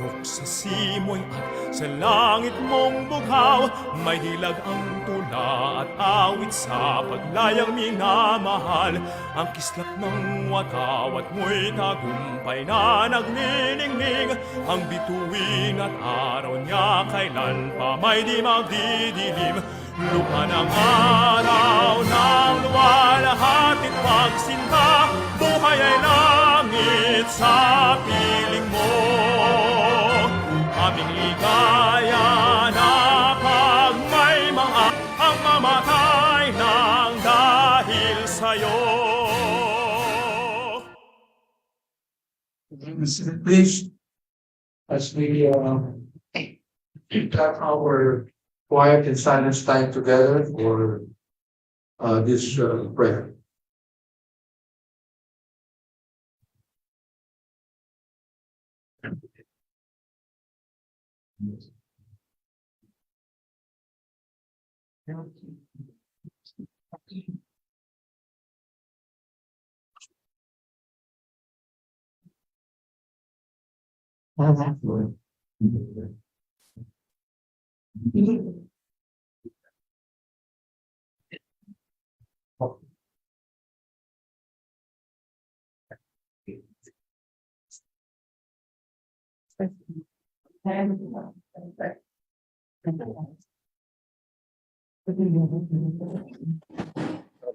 Alok sa simoy at sa langit mong bughaw, may hilag ang tula at awit sa paglayang minamahal. Ang kislap ng wataw at mo'y tagumpay na nagniningning, ang bituin at araw niya kailan pa may di magdidilim. Lupa ng araw ng luwalhatit pagsinta, buhay ay langit sa piling mo. Aming ligaya na pag may mga ang mamatay ng dahil sa'yo. Please, as we have our quiet and silence time together for this prayer.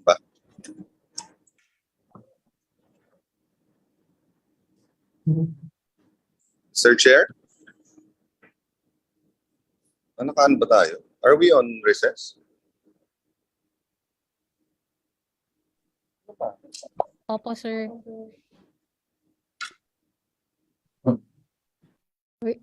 Ba? Sir Chair? Nakaan ba tayo? Are we on recess? Opo, sir. Wait.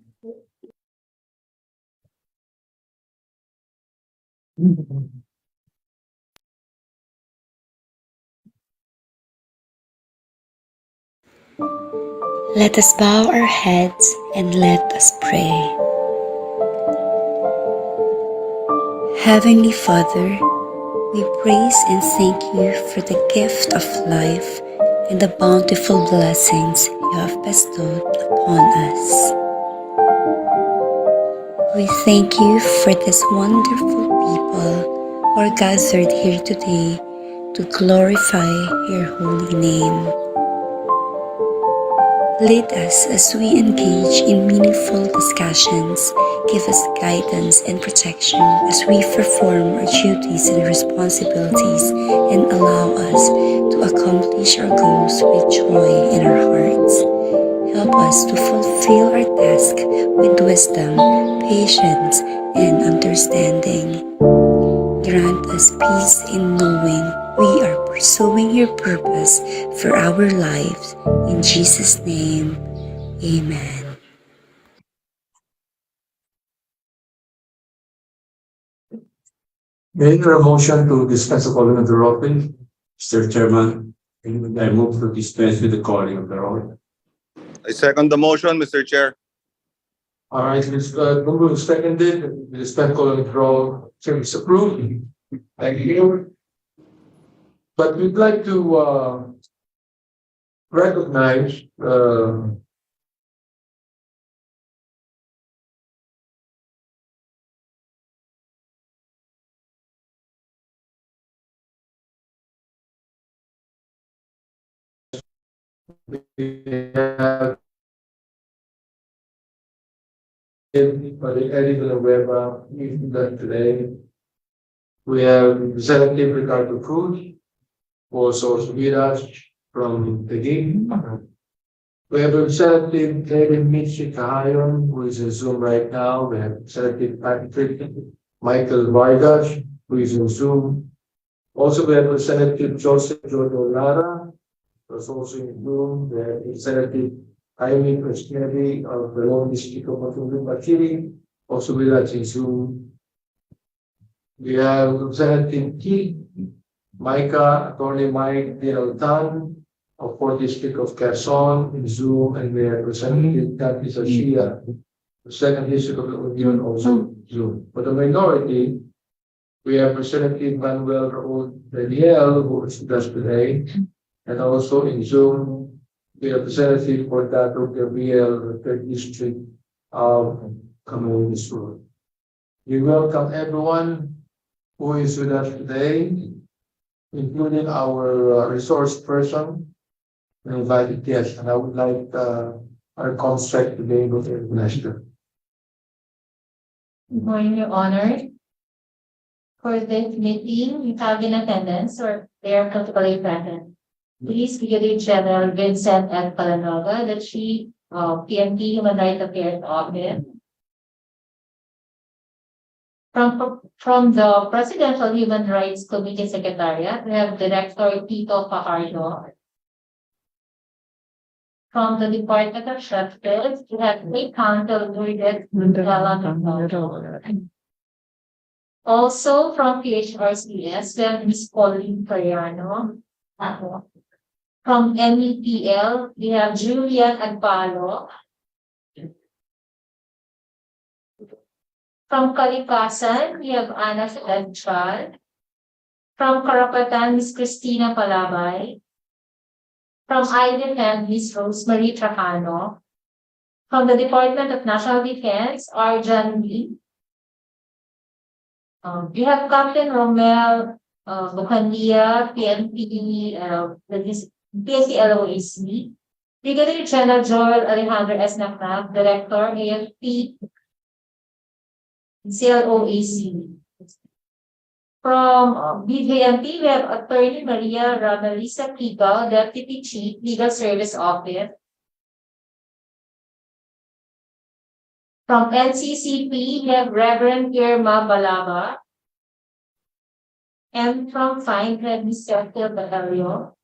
Let us bow our heads and let us pray. Heavenly Father, we praise and thank you for the gift of life and the bountiful blessings you have bestowed upon us. We thank you for this wonderful people who are gathered here today to glorify your holy name. Lead us as we engage in meaningful discussions. Give us guidance and protection as we perform our duties and responsibilities, and allow us to accomplish our goals with joy in our hearts. Help us to fulfill our task with wisdom, patience, and understanding. Grant us peace in knowing we are pursuing your purpose for our lives. In Jesus' name, amen. May I hear a motion to dispense the calling of the roll, please? Mr. Chairman, I move to dispense with the calling of the roll. I second the motion, Mr. Chair. All right, Ms. Gumbo seconded, the dispense calling of the roll, is approved. Thank you. But we'd like to recognize Eddie Villanueva today. We have Representative Ricardo Cruz, also with us from the game. We have Representative David Mitchie Kahayon, who is in Zoom right now. We have Representative Patrick Michael Vargas, who is in Zoom. Also, we have Representative Joseph Jojo Lara, who is also in Zoom. We have Representative Jaime Crescenelli of the Lone District of Matulum, also with us in Zoom. We have Representative Keith Micah, Attorney Mike Dinaltan of 4th District of Quezon in Zoom, and we have Representative Kathy Sashia, the 2nd District of the Union, also in Zoom. For the minority, we have Representative Manuel Raul Daniel, who is with us today, and also in Zoom, we have Representative Cordato Gabriel, the 3rd District coming in this room. We welcome everyone who is with us today, including our resource person and invited guests. And I would like our ComSec to be able to recognize them. Good morning, Your Honor. For this meeting, you have in attendance or they are protocolly present. Police Brigadier General Vincent F. Palanoga, the Chief of PNP Human Rights Affairs Office. From the Presidential Human Rights Committee Secretariat, we have Director Tito Fajardo. From the Department of Justice, we have State Counsel Lourdes Mendoza. Also from PHRCS, we have Ms. Pauline Periano. From MEPL, we have Julian Agpalo. From Kalikasan, we have Ana Sedchal. From Karapatan, Ms. Cristina Palabay. From IDFM, Ms. Rosemary Trajano. From the Department of National Defense, Arjan Lee. We have Captain Romel Bucandia, PNP, PNP LOAC. Brigadier General Joel Alejandro S. Nacnab, Director, AFP, CLOAC. From BJMP, we have Attorney Maria Ramalisa Pigal, Deputy Chief, Legal Service Office. From NCCP, we have Reverend Irma Balaba. And from FINE, we have Mr. Phil Batalio.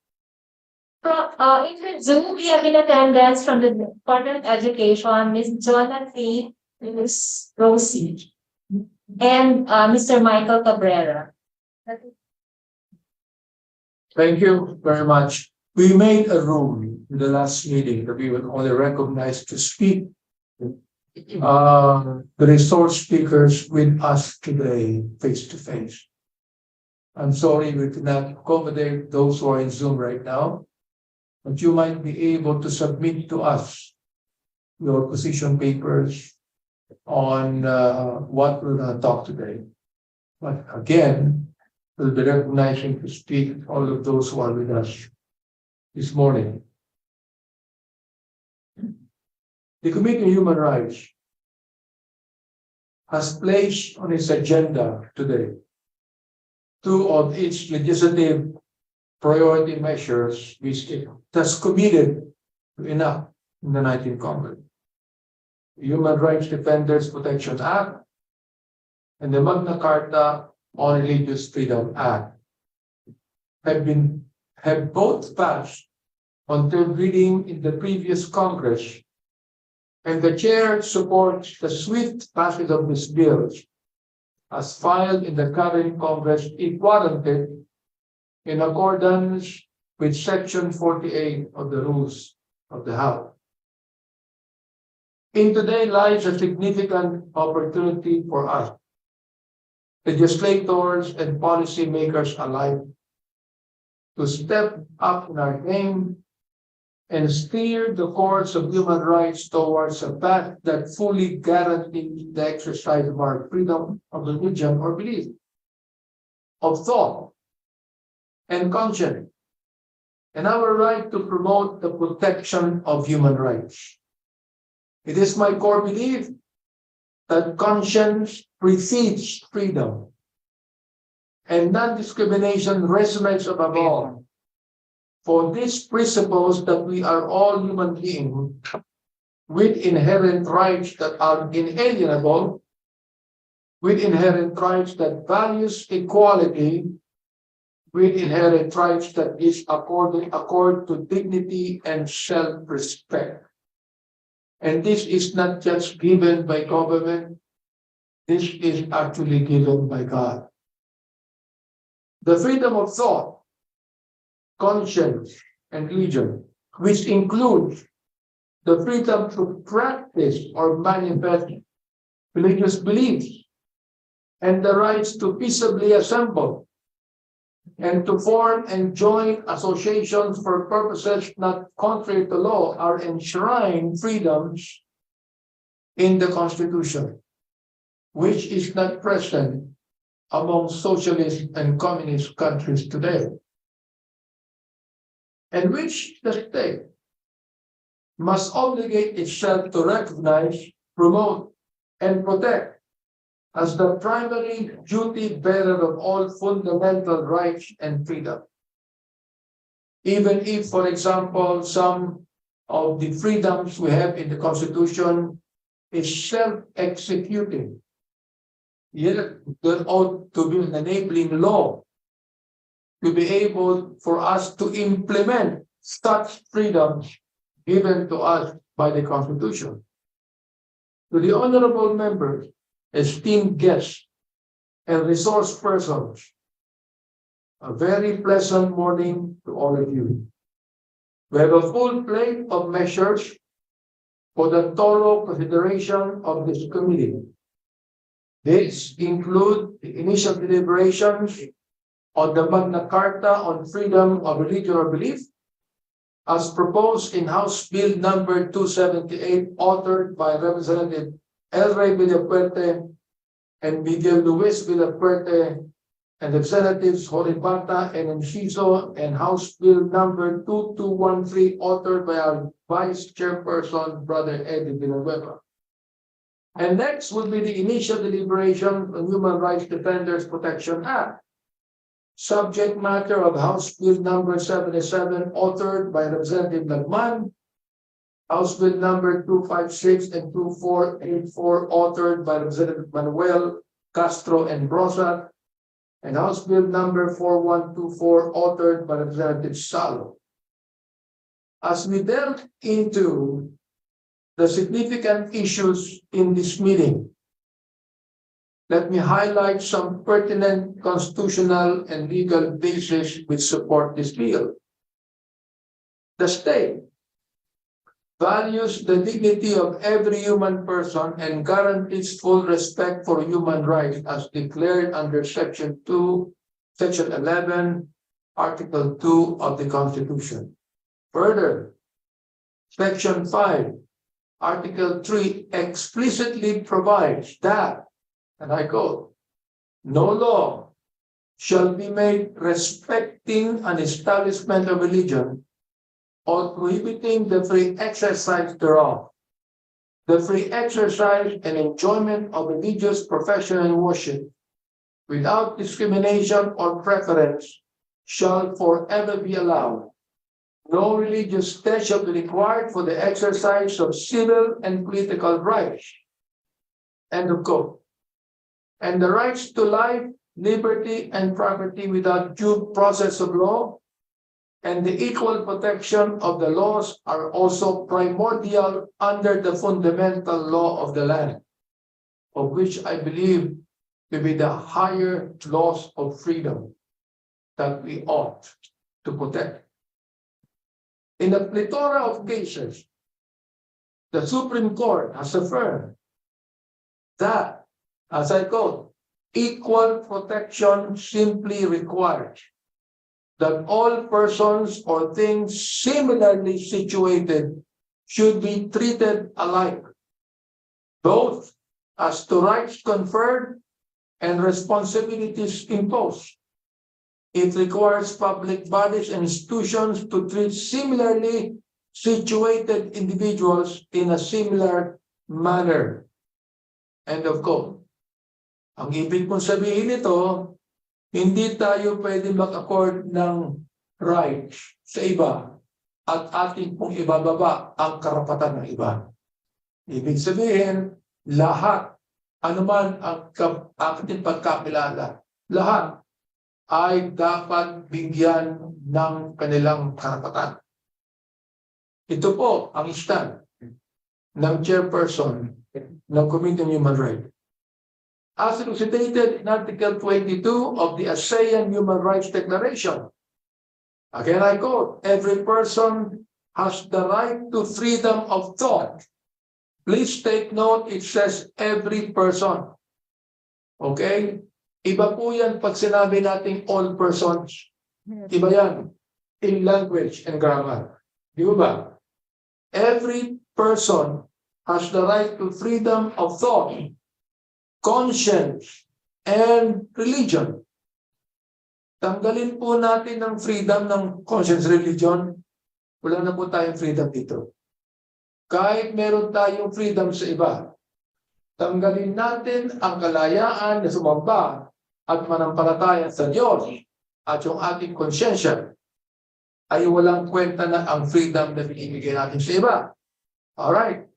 From in Zoom, we have in attendance from the Department of Education, Ms. Jonathan, Ms. Rosie, and Mr. Michael Cabrera. Thank you very much. We made a rule in the last meeting that we would only recognize to speak the resource speakers with us today face to face. I'm sorry we cannot accommodate those who are in Zoom right now, but you might be able to submit to us your position papers on what we're going to talk today. But again, we'll be recognizing to speak all of those who are with us this morning. The Committee on Human Rights has placed on its agenda today two of its legislative priority measures which it has committed to enact in the 19th Congress. The Human Rights Defenders Protection Act and the Magna Carta on Religious Freedom Act have both passed on third reading in the previous Congress, and the chair supports the swift passage of these bills as filed in the current Congress if warranted in accordance with Section 48 of the Rules of the House. In today lies a significant opportunity for us, legislators and policymakers alike, to step up in our game and steer the course of human rights towards a path that fully guarantees the exercise of our freedom of religion or belief, of thought and conscience, and our right to promote the protection of human rights. It is my core belief that conscience precedes freedom, and non-discrimination resonates above all. For these principles that we are all human beings with inherent rights that are inalienable, with inherent rights that values equality, with inherent rights that is accord to dignity and self-respect. And this is not just given by government, this is actually given by God. The freedom of thought, conscience, and religion, which includes the freedom to practice or manifest religious beliefs, and the rights to peaceably assemble and to form and join associations for purposes not contrary to law, are enshrined freedoms in the Constitution, which is not present among socialist and communist countries today, and which the state must obligate itself to recognize, promote, and protect as the primary duty bearer of all fundamental rights and freedom. Even if, for example, some of the freedoms we have in the Constitution is self-executing, yet there ought to be an enabling law to be able for us to implement such freedoms given to us by the Constitution. To the honorable members, esteemed guests, and resource persons, a very pleasant morning to all of you. We have a full plate of measures for the thorough consideration of this committee. These include the initial deliberations on the Magna Carta on freedom of religion or belief, as proposed in House Bill number 278, authored by Representative El Rey Villapuerte and Miguel Luis Villapuerte, and Representatives Horibata and Enciso, and House Bill number 2213, authored by our Vice Chairperson, Brother Eddie Villanueva. And next would be the initial deliberation on Human Rights Defenders Protection Act, subject matter of House Bill number 77, authored by Representative Lagman, House Bill number 256 and 2484, authored by Representative Manuel Castro and Brosa, and House Bill number 4124, authored by Representative Salo. As we delve into the significant issues in this meeting, let me highlight some pertinent constitutional and legal bases which support this bill. The state values the dignity of every human person and guarantees full respect for human rights as declared under Section 2, Section 11, Article 2 of the Constitution. Further, Section 5, Article 3 explicitly provides that, and I quote, no law shall be made respecting an establishment of religion or prohibiting the free exercise thereof. The free exercise and enjoyment of religious profession and worship without discrimination or preference shall forever be allowed. No religious test shall be required for the exercise of civil and political rights. End of quote. And the rights to life, liberty, and property without due process of law and the equal protection of the laws are also primordial under the fundamental law of the land, of which I believe to be the higher laws of freedom that we ought to protect. In a plethora of cases, the Supreme Court has affirmed that, as I quote, equal protection simply requires that all persons or things similarly situated should be treated alike, both as to rights conferred and responsibilities imposed. It requires public bodies and institutions to treat similarly situated individuals in a similar manner. End of quote. Ang ibig kong sabihin nito, hindi tayo pwede mag-accord ng rights sa iba at ating pong ibababa ang karapatan ng iba. Ibig sabihin, lahat, anuman ang ating pagkakilala, lahat ay dapat bigyan ng kanilang karapatan. Ito po ang stand ng chairperson ng Committee on Human Rights. As elucidated in Article 22 of the ASEAN Human Rights Declaration. Again, I quote, every person has the right to freedom of thought. Please take note, it says every person. Okay? Iba po yan pag sinabi natin all persons. Iba yan in language and grammar. Di ba? Every person has the right to freedom of thought, conscience, and religion. Tanggalin po natin ang freedom ng conscience, religion. Wala na po tayong freedom dito. Kahit meron tayong freedom sa iba, tanggalin natin ang kalayaan na sumamba at manampalataya sa Diyos at yung ating konsyensya ay walang kwenta na ang freedom na binibigay natin sa iba. Alright.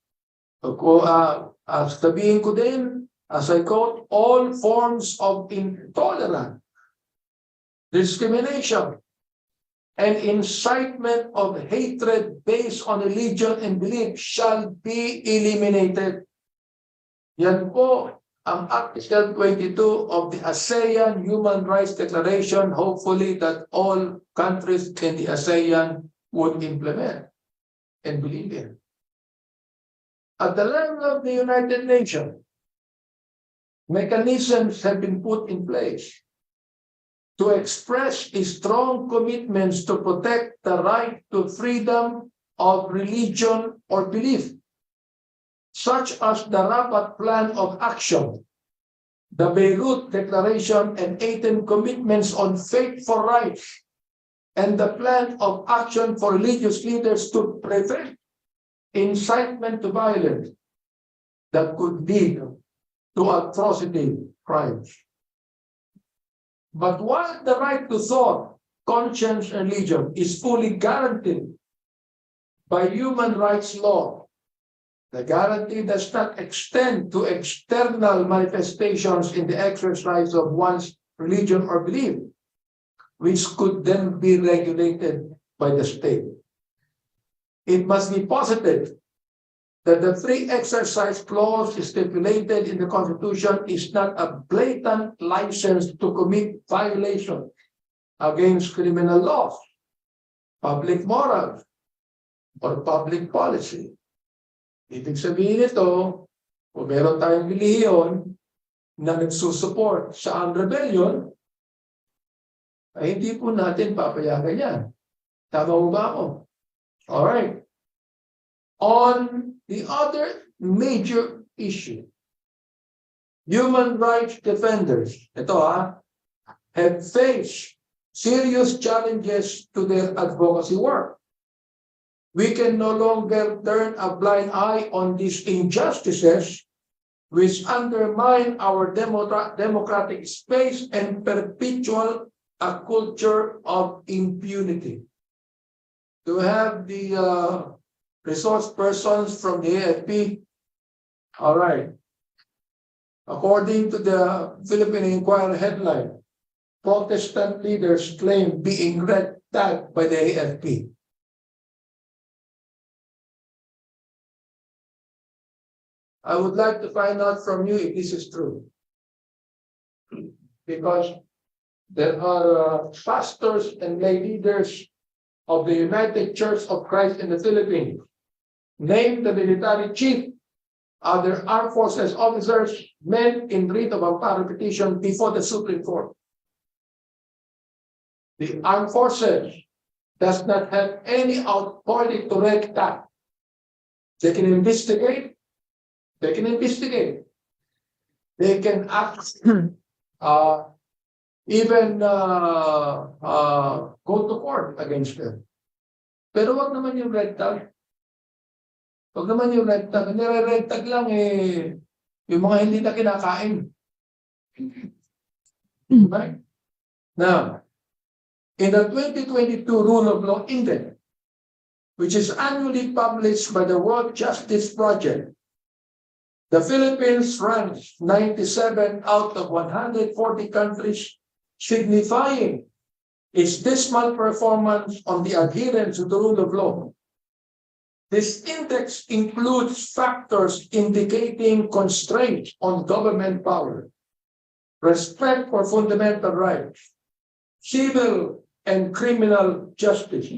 Sabihin ko din, as I quote, all forms of intolerance, discrimination, and incitement of hatred based on religion and belief shall be eliminated. Yan po ang Article 22 of the ASEAN Human Rights Declaration, hopefully that all countries in the ASEAN would implement and believe in. At the level of the United Nations, mechanisms have been put in place to express strong commitments to protect the right to freedom of religion or belief, such as the Rabat Plan of Action, the Beirut Declaration and 18 Commitments on Faithful Rights, and the Plan of Action for Religious Leaders to prevent incitement to violence that could lead to atrocity crimes. But while the right to thought, conscience, and religion is fully guaranteed by human rights law, the guarantee does not extend to external manifestations in the exercise of one's religion or belief, which could then be regulated by the state. It must be posited that the free exercise clause stipulated in the Constitution is not a blatant license to commit violations against criminal laws, public morals, or public policy. Ibig sabihin ito, kung meron tayong relihiyon na nagsusupport sa rebellion, ay hindi po natin papayagan yan. Tama mo ba ako? Alright. On the other major issue, human rights defenders, have faced serious challenges to their advocacy work. We can no longer turn a blind eye on these injustices which undermine our democratic space and perpetuate a culture of impunity. To have the resource persons from the AFP. All right. According to the Philippine Inquirer headline, Protestant leaders claim being red tagged by the AFP. I would like to find out from you if this is true. Because there are pastors and lay leaders of the United Church of Christ in the Philippines, named the military chief, other armed forces officers, men in writ of amparo petition before the Supreme Court. The armed forces does not have any authority to wreak that. They can investigate. They can investigate. They can act, even go to court against them. Pero wag naman yung red tag. Wag naman yung red tag. Nire-red tag lang yung mga hindi na kinakain. Right? Now, in the 2022 Rule of Law Index, which is annually published by the World Justice Project, the Philippines ranks 97 out of 140 countries, signifying its dismal performance on the adherence to the rule of law. This index includes factors indicating constraints on government power, respect for fundamental rights, civil and criminal justice,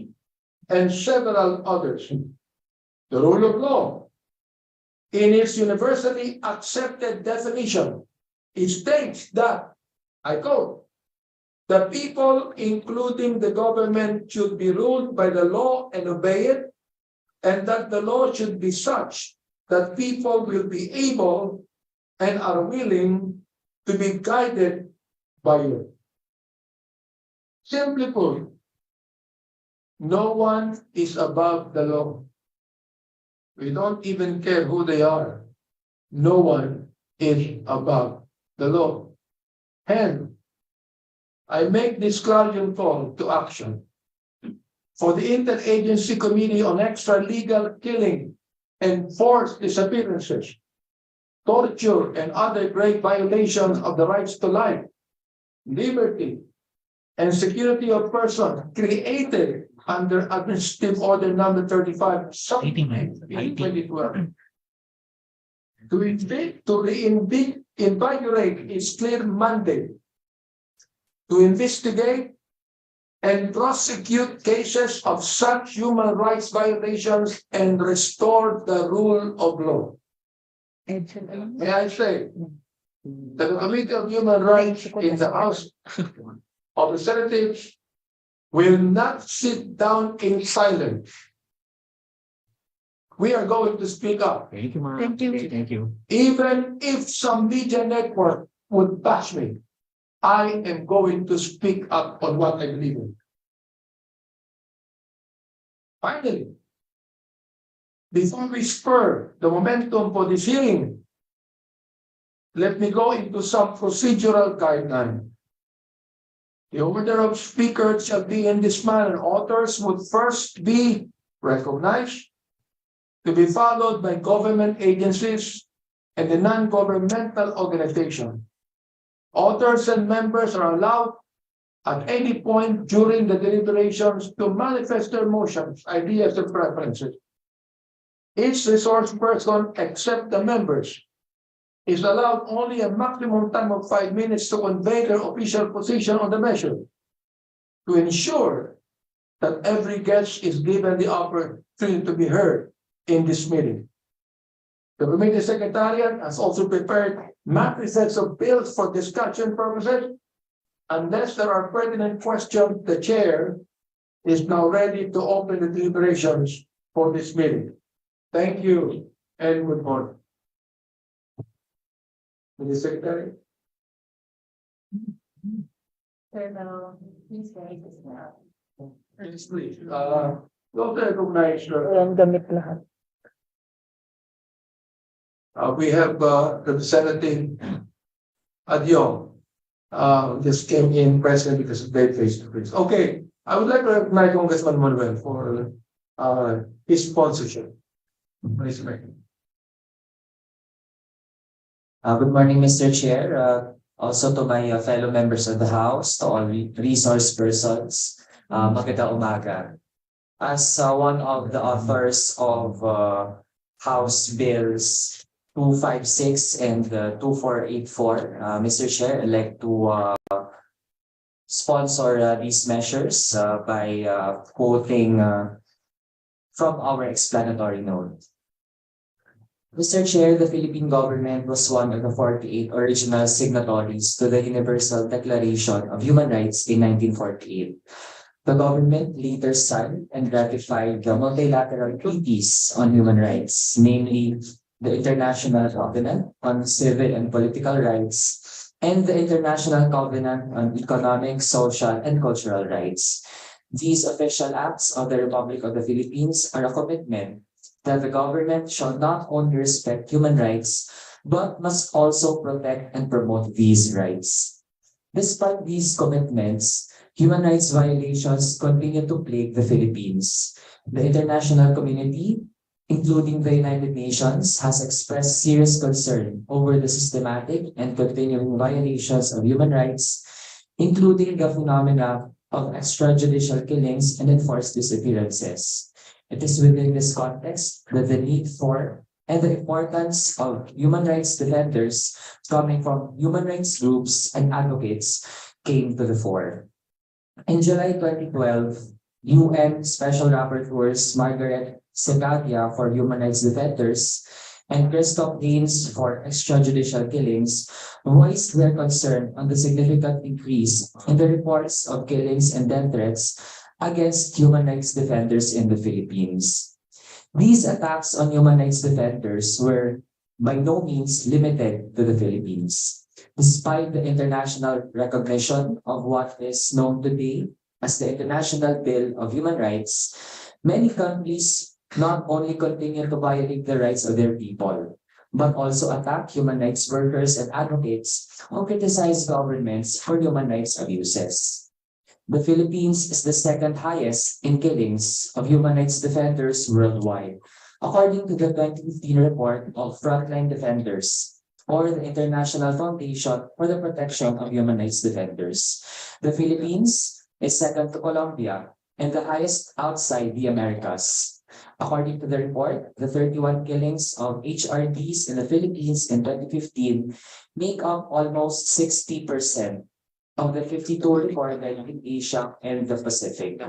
and several others. The rule of law, in its universally accepted definition, it states that, I quote, the people, including the government, should be ruled by the law and obey it, and that the law should be such that people will be able and are willing to be guided by you. Simply put, no one is above the law. We don't even care who they are. No one is above the law. Hence, I make this clarion call to action for the Interagency Committee on Extralegal Killing and Forced Disappearances, torture, and other grave violations of the rights to life, liberty, and security of person created under Administrative Order Number 35, 2012. To reinvigorate its clear mandate to investigate and prosecute cases of such human rights violations and restore the rule of law. May I say, that the Committee on Human Rights in the House of Representatives will not sit down in silence. We are going to speak up. Thank you, ma'am. Thank you. Thank you. Even if some media network would bash me, I am going to speak up on what I believe in. Finally, before we spur the momentum for this hearing, let me go into some procedural guidelines. The order of speakers shall be in this manner. Authors would first be recognized, to be followed by government agencies and the non-governmental organization. Authors and members are allowed at any point during the deliberations to manifest their motions, ideas, and preferences. Each resource person, except the members, is allowed only a maximum time of 5 minutes to convey their official position on the measure, to ensure that every guest is given the opportunity to be heard in this meeting. The committee secretariat has also prepared matrices of bills for discussion purposes. Unless there are pertinent questions, the chair is now ready to open the deliberations for this meeting. Thank you and good morning. Committee secretary. Please write this down. Yes, please. Don't recognize. Walang gamit lahat. We have Representative Adyong. Just came in present because of their face-to-face. Okay, I would like to recognize Congressman Manuel for his sponsorship. Please, Good morning, Mr. Chair. Also to my fellow members of the House, to all resource persons, magandang umaga. As one of the authors of House Bills 256 and 2484, Mr. Chair, I'd like to sponsor these measures by quoting from our explanatory note. Mr. Chair, the Philippine government was one of the 48 original signatories to the Universal Declaration of Human Rights in 1948. The government later signed and ratified the multilateral treaties on human rights, namely the International Covenant on Civil and Political Rights and the International Covenant on Economic, Social, and Cultural Rights. These official acts of the Republic of the Philippines are a commitment that the government shall not only respect human rights, but must also protect and promote these rights. Despite these commitments, human rights violations continue to plague the Philippines. The international community, including the United Nations, has expressed serious concern over the systematic and continuing violations of human rights, including the phenomena of extrajudicial killings and enforced disappearances. It is within this context that the need for and the importance of human rights defenders coming from human rights groups and advocates came to the fore. In July 2012, UN Special Rapporteurs Margaret Segadia for Human Rights Defenders and Christoph Gaines for extrajudicial killings voiced their concern on the significant increase in the reports of killings and death threats against human rights defenders in the Philippines. These attacks on human rights defenders were by no means limited to the Philippines. Despite the international recognition of what is known today as the International Bill of Human Rights, many countries not only continue to violate the rights of their people, but also attack human rights workers and advocates who criticize governments for human rights abuses. The Philippines is the second highest in killings of human rights defenders worldwide, according to the 2015 report of Frontline Defenders, or the International Foundation for the Protection of Human Rights Defenders. The Philippines is second to Colombia and the highest outside the Americas. According to the report, the 31 killings of HRDs in the Philippines in 2015 make up almost 60% of the 52 recorded in Asia and the Pacific.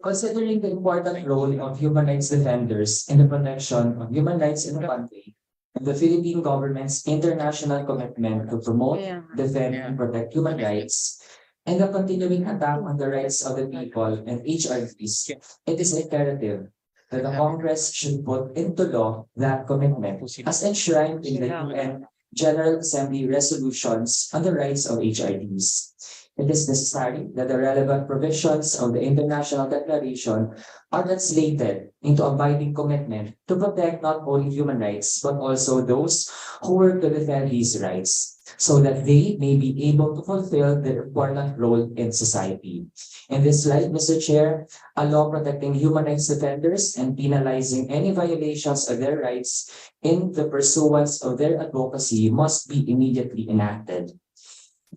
Considering the important role of human rights defenders in the protection of human rights in the country, and the Philippine government's international commitment to promote, defend, and protect human rights, and the continuing attack on the rights of the people and HRDs, it is imperative that the Congress should put into law that commitment as enshrined in the UN General Assembly resolutions on the rights of HRDs. It is necessary that the relevant provisions of the International Declaration are translated into a binding commitment to protect not only human rights, but also those who work to defend these rights, so that they may be able to fulfill their important role in society. In this light, Mr. Chair, a law protecting human rights defenders and penalizing any violations of their rights in the pursuance of their advocacy must be immediately enacted.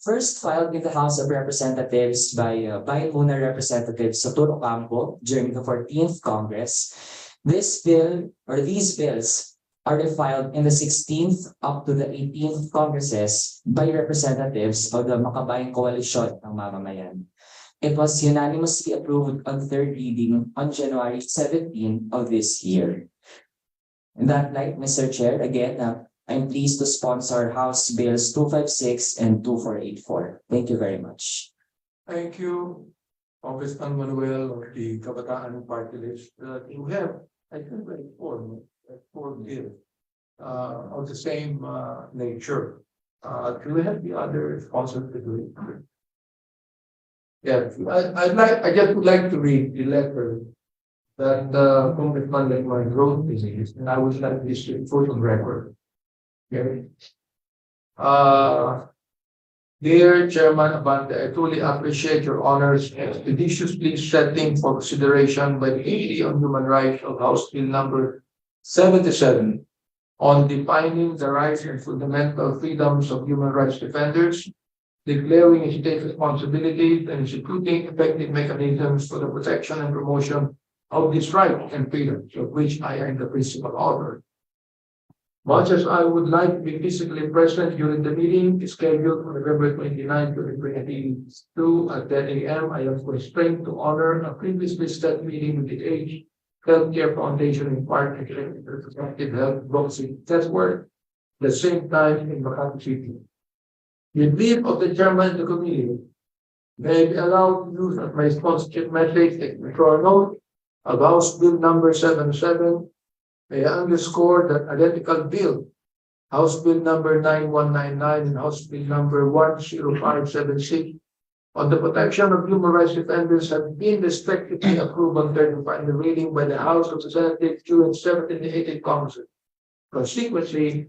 First filed in the House of Representatives by Bayan Muna Representative Sotoro Campo during the 14th Congress, these bills are refiled in the 16th up to the 18th Congresses by representatives of the Makabayan Coalition ng Mamamayan. It was unanimously approved on third reading on January 17 of this year. In that light, Mr. Chair, again, I'm pleased to sponsor House Bills 256 and 2484. Thank you very much. Thank you, Congressman Manuel of the Kabataan Party List. You have, I think, four bills of the same nature. Do we have the other sponsors to do it? Yeah, I just would like to read the letter that Congressman Legman wrote this, and I would like this to put on record. Okay. Dear Chairman Abante, I truly appreciate your honors expeditiously setting for consideration by the Committee on Human Rights of House Bill number 77 on defining the rights and fundamental freedoms of human rights defenders, declaring a state responsibility and instituting effective mechanisms for the protection and promotion of these rights and freedoms, of which I am the principal author. Much as I would like to be physically present during the meeting scheduled for November 29, 2022 at 10 a.m., I am constrained to honor a previously set meeting with the Age Healthcare Foundation in partnership with Reproductive Health Boxing Network, at the same time in Makati City. With leave of the chairman of the committee, may I be allowed to use my sponsorship message a control note of House Bill number 77. May I underscore that identical bill, House Bill number 9199 and House Bill number 10576, on the protection of human rights defenders have been respectively approved on third and final reading by the House of Representatives during 17th and 18th Congress. Consequently,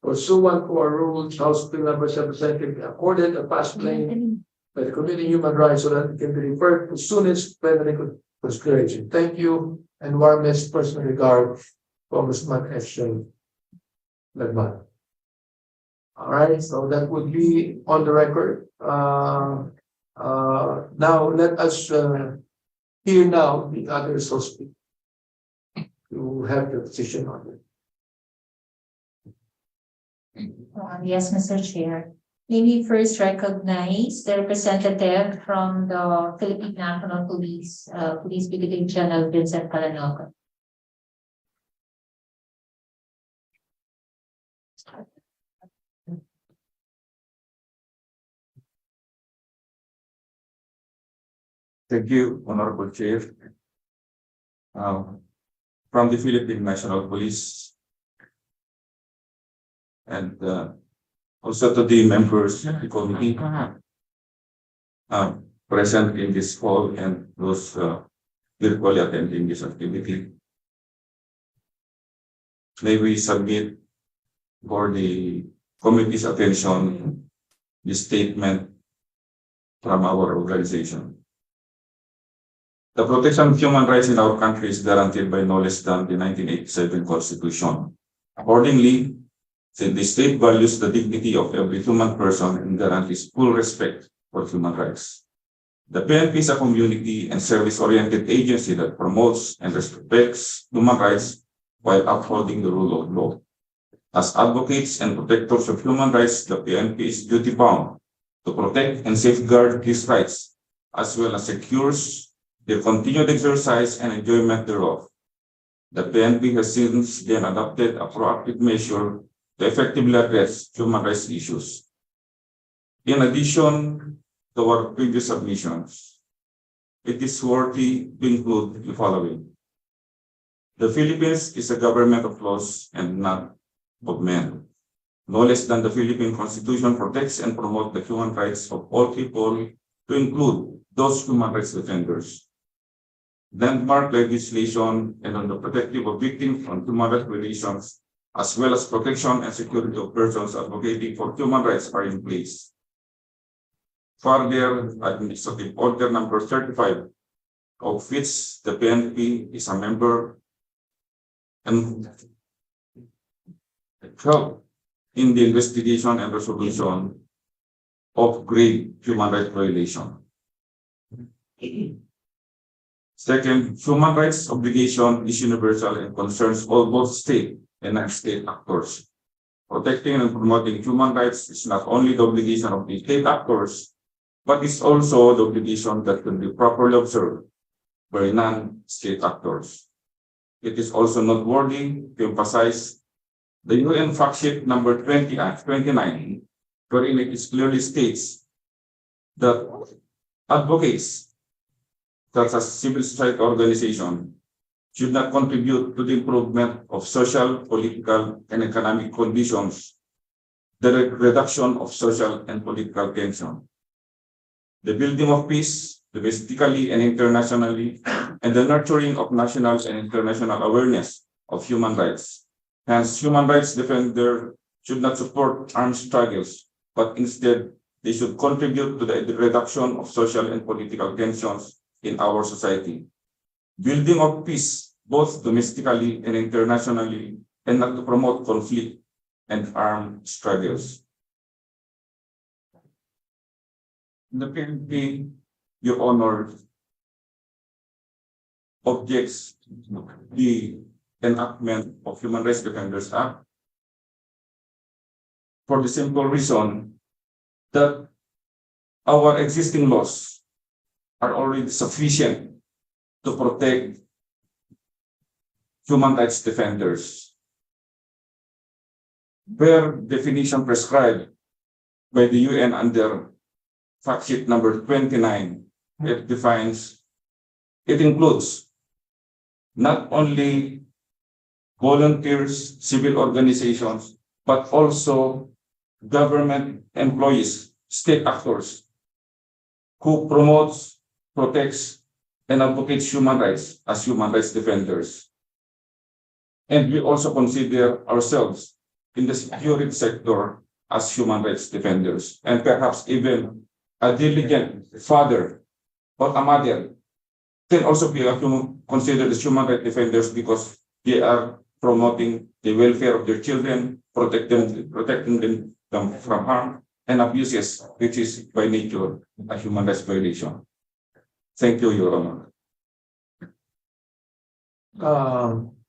pursuant to our rules, House Bill number 77 be accorded a pass claim by the Committee on Human Rights so that it can be referred to soonest plenary consideration. Thank you and warmest personal regard, Congressman Eshel Legman. All right, so that would be on the record. Now let us hear now the others who speak to have the position on it. Yes, Mr. Chair. May we first recognize the representative from the Philippine National Police, Police Brigadier General Vincent Calanoga. Thank you, Honorable Chair. from the Philippine National Police, and also to the members of the committee present in this hall and those virtually attending this activity. May we submit for the committee's attention the statement from our organization. The protection of human rights in our country is guaranteed by no less than the 1987 Constitution. Accordingly, the state values the dignity of every human person and guarantees full respect for human rights. The PNP is a community and service-oriented agency that promotes and respects human rights while upholding the rule of law. As advocates and protectors of human rights, the PNP is duty-bound to protect and safeguard these rights, as well as secures their continued exercise and enjoyment thereof. The PNP has since then adopted a proactive measure to effectively address human rights issues. In addition to our previous submissions, it is worthy to include the following. The Philippines is a government of laws and not of men. No less than the Philippine Constitution protects and promotes the human rights of all people, to include those human rights defenders. Landmark legislation and on the protective of victims on human rights violations, as well as protection and security of persons advocating for human rights, are in place. Further, Administrative Order number 35, of which the PNP is a member, and help in the investigation and resolution of grave human rights violation. Second, human rights obligation is universal and concerns all both state and non-state actors. Protecting and promoting human rights is not only the obligation of the state actors, but it's also the obligation that can be properly observed by non-state actors. It is also noteworthy to emphasize the UN fact sheet number 29, wherein it clearly states that advocates such as civil society organization should not contribute to the improvement of social, political, and economic conditions, the reduction of social and political tension, the building of peace domestically and internationally, and the nurturing of national and international awareness of human rights. Hence, human rights defenders should not support armed struggles, but instead they should contribute to the reduction of social and political tensions in our society, building of peace both domestically and internationally, and not to promote conflict and armed struggles. The PNP, Your Honor, objects the enactment of Human Rights Defenders Act for the simple reason that our existing laws are already sufficient to protect human rights defenders. Per definition prescribed by the UN under fact sheet number 29, it includes not only volunteers, civil organizations, but also government employees, state actors who promotes, protects, and advocates human rights as human rights defenders. And we also consider ourselves in the security sector as human rights defenders, and perhaps even a diligent father or a mother can also be considered as human rights defenders because they are promoting the welfare of their children, protecting them from harm and abuses, which is by nature a human rights violation. Thank you, Your Honor.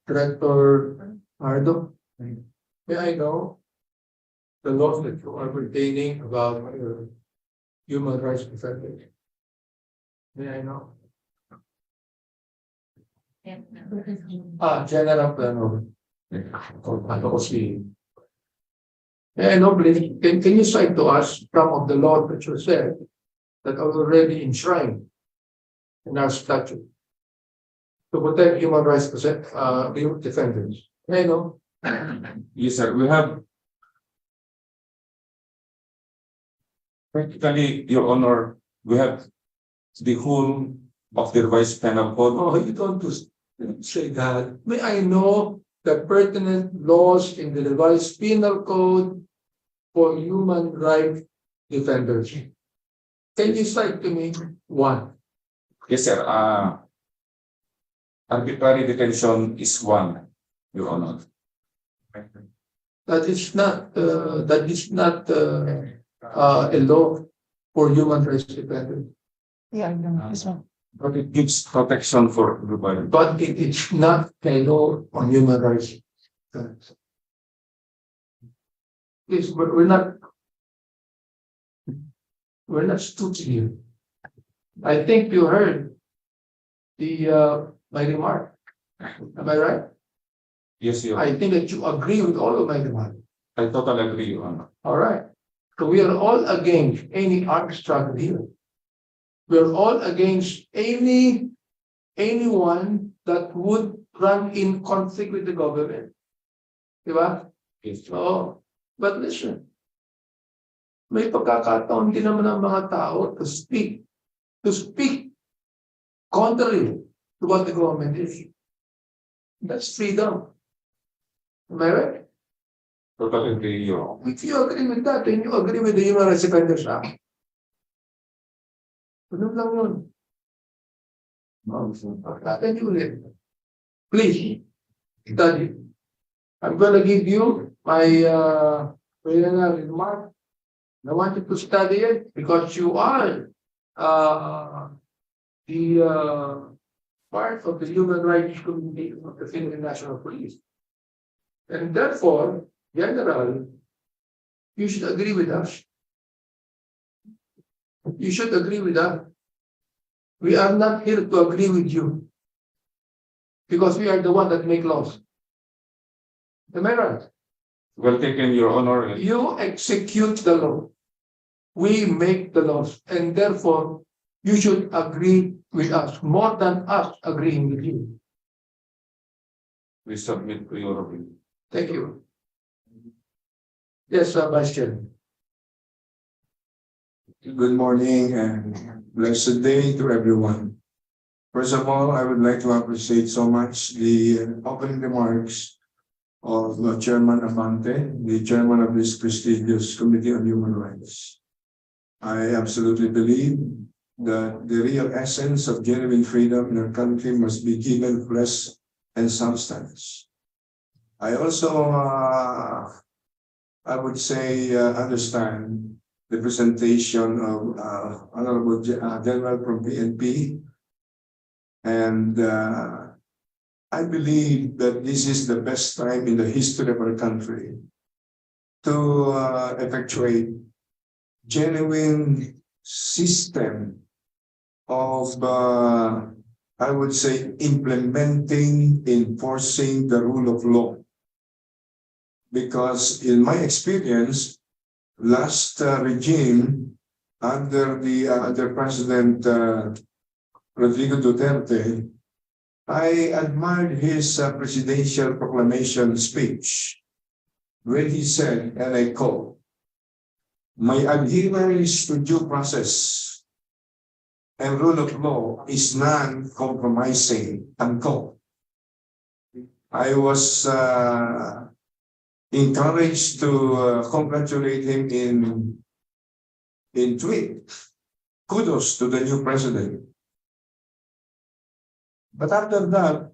Director Ardo, may I know the laws that you are pertaining about human rights defenders? May I know? General Plano. May I know, please, can you cite to us some of the laws that you said that are already enshrined in our statute? to protect human rights defenders. You know, Yes, sir. We have practically, Your Honor, we have the whole of the revised penal code. oh, you don't say that. May I know the pertinent laws in the revised penal code for human rights defenders? Can you cite to me one? Yes, sir. Arbitrary detention is one, Your Honor. That is not a law for human rights defenders, But it gives protection for everybody. but it is not a law on human rights. Please, we're not stupid here. I think you heard my remark. Am I right? Yes, Your Honor. I think that you agree with all of my remarks. I totally agree, Your Honor. All right. So we are all against any armed struggle here. We are all against anyone that would run in conflict with the government. Diba? Yes, Your Honor. So, but listen, may pagkakataon din naman ng mga tao to speak contrary to what the government is. That's freedom. Am I right? Totally agree, Your Honor. If you agree with that, then you agree with the Human Rights Defenders Act. Ganun lang yun. Natin yun ulit. Please, study. I'm gonna give you my remark. I want you to study it because you are the part of the human rights community of the Philippine National Police. And therefore, General, you should agree with us. You should agree with us. We are not here to agree with you because we are the one that make laws. Am I right? Well taken, Your Honor. You execute the law. We make the laws, and therefore you should agree with us more than us agreeing with you. We submit to your opinion. Thank you. Yes, Vice Chair. Good morning and blessed day to everyone. First of all, I would like to appreciate so much the opening remarks of Chairman Abante, the chairman of this prestigious Committee on Human Rights. I absolutely believe that the real essence of genuine freedom in our country must be given flesh and substance. I also, I would say, understand the presentation of Honorable General from PNP, and I believe that this is the best time in the history of our country to effectuate genuine system of, I would say, implementing, enforcing the rule of law. Because in my experience, last regime under President Rodrigo Duterte, I admired his presidential proclamation speech where he said, and I quote, "My adherence to due process and rule of law is non-compromising," unquote. I was encouraged to congratulate him in tweet. Kudos to the new president. But after that,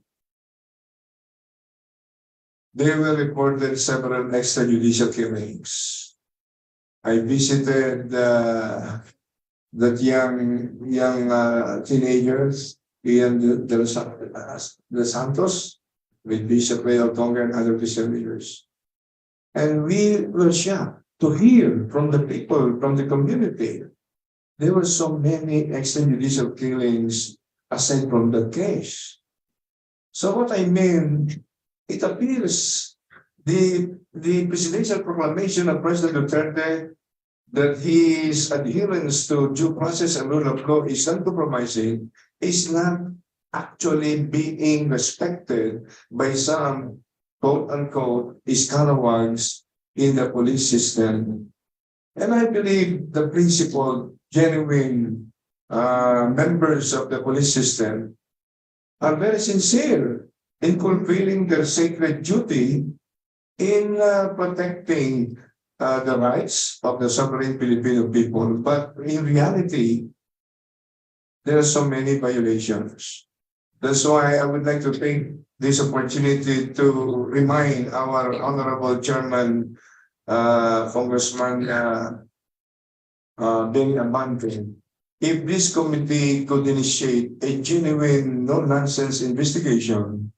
there were reported several extrajudicial killings. I visited that young teenagers, Ian De Santos, with Bishop Leo Tonga and other Christian leaders. And we were shocked to hear from the people, from the community. There were so many extrajudicial killings aside from the case. So what I mean, it appears the presidential proclamation of President Duterte that his adherence to due process and rule of law is uncompromising is not actually being respected by some quote unquote scalawags in the police system. And I believe the principal genuine members of the police system are very sincere in fulfilling their sacred duty in protecting the rights of the sovereign Filipino people. But in reality, there are so many violations. That's why I would like to take this opportunity to remind our honorable chairman, Congressman Benny Abante, if this committee could initiate a genuine, no-nonsense investigation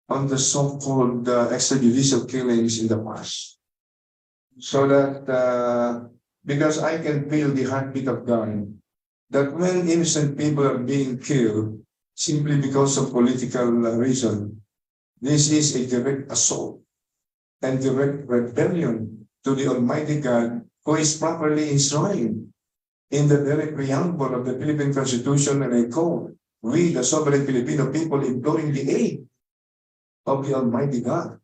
on the so-called extrajudicial killings in the past. So that, because I can feel the heartbeat of God, that when innocent people are being killed simply because of political reason, this is a direct assault and direct rebellion to the Almighty God, who is properly enshrined in the very preamble of the Philippine Constitution, and I quote, "We, the sovereign Filipino people, imploring the aid of the Almighty God,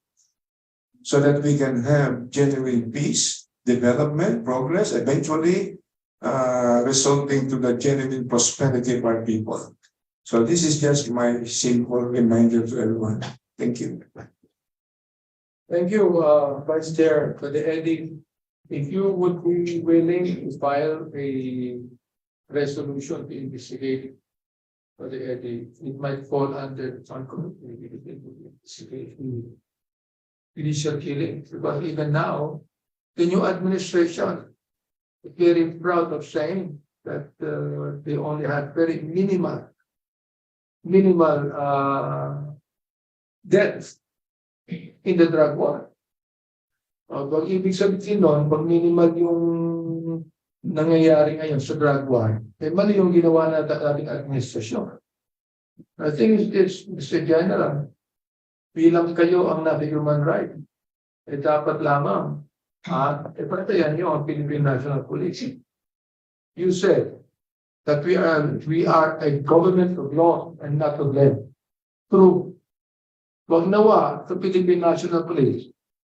so that we can have genuine peace, development, progress, eventually resulting to the genuine prosperity of our people." So this is just my simple reminder to everyone. Thank you. Thank you, Vice Chair, for the edit. If you would be willing to file a resolution to investigate for the edit, it might fall under initial killing. But even now, the new administration is very proud of saying that they only had very minimal deaths in the drug war. Pag ibig sabihin nun, pag minimal yung nangyayari ngayon sa drug war, eh mali yung ginawa na ating administrasyon. I think is this, Mr. General, bilang kayo ang nasa-human right, eh dapat lamang, patayan nyo ang Philippine National Police. You said that we are a government of law and not of them. True. Wag nawa sa Philippine National Police,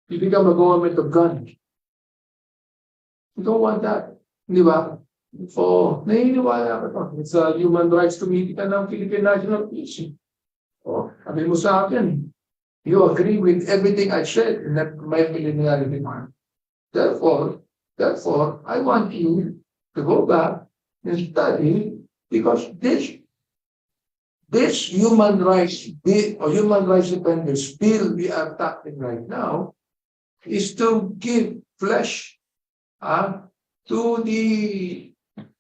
you become a government of guns. You don't want that. Di ba? So, naniniwala ka to. It's a human rights committee ka ng Philippine National Police. O, sabi mo sa akin, you agree with everything I said in that my preliminary remark. Therefore, I want you to go back and study, because this human rights bill or human rights defenders bill we are tackling right now is to give flesh to the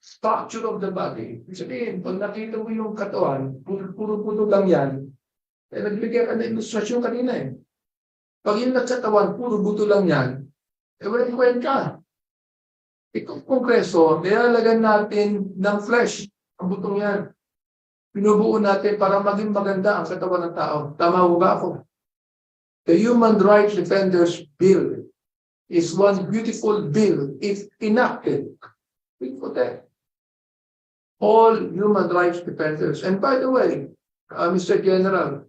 structure of the body. Sabihin, pag nakita mo yung katawan, puro-puro lang yan, eh nagbigay ka na ilustrasyon kanina eh. Pag yung nagkatawan, puro buto lang yan, eh walang ka. Itong kongreso, nilalagan natin ng flesh ang butong yan. Pinubuo natin para maging maganda ang katawan ng tao. Tama mo ba ako? The Human Rights Defenders Bill is one beautiful bill if enacted. We protect all human rights defenders. And by the way, Mr. General,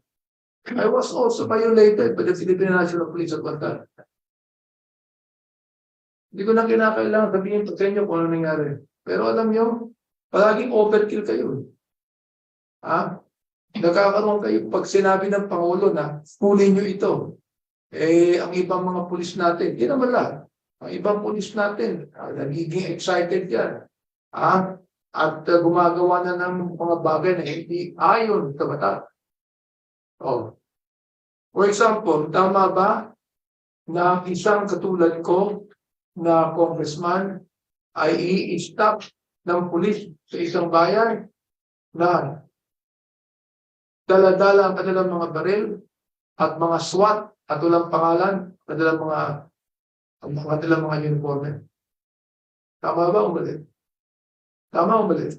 I was also violated by the Philippine National Police at one time. Hindi ko na kinakailangan sabihin sa inyo kung ano nangyari. Pero alam nyo, palaging overkill kayo. Nagkakaroon kayo pag sinabi ng Pangulo na kunin nyo ito. Eh, ang ibang mga pulis natin, hindi naman lahat. Ang ibang pulis natin, nagiging excited yan. At gumagawa na ng mga bagay na hindi ayon sa batas. For example, tama ba na isang katulad ko na congressman ay i-stop ng pulis sa isang bayan na dala-dala ang kanilang mga baril at mga SWAT at walang pangalan, kanilang mga uniforme. Tama ba o mali? Tama o mali?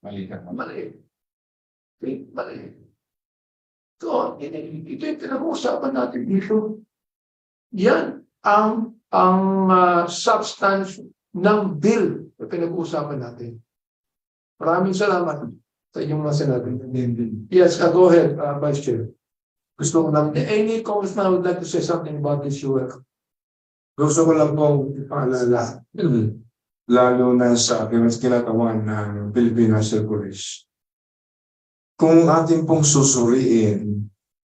Mali ka. Mali. Mali. So, ito yung pinag-uusapan natin dito. Yan ang substance ng bill na pinag-uusapan natin. Maraming salamat. sa inyong mga sinabi. Yes, go ahead, Vice Chair. Gusto ko lang, any congressman would like to say something about this work. Gusto ko lang pong ipaalala, lalo na sa kinatawan ng Philippine National Police. Kung ating pong susuriin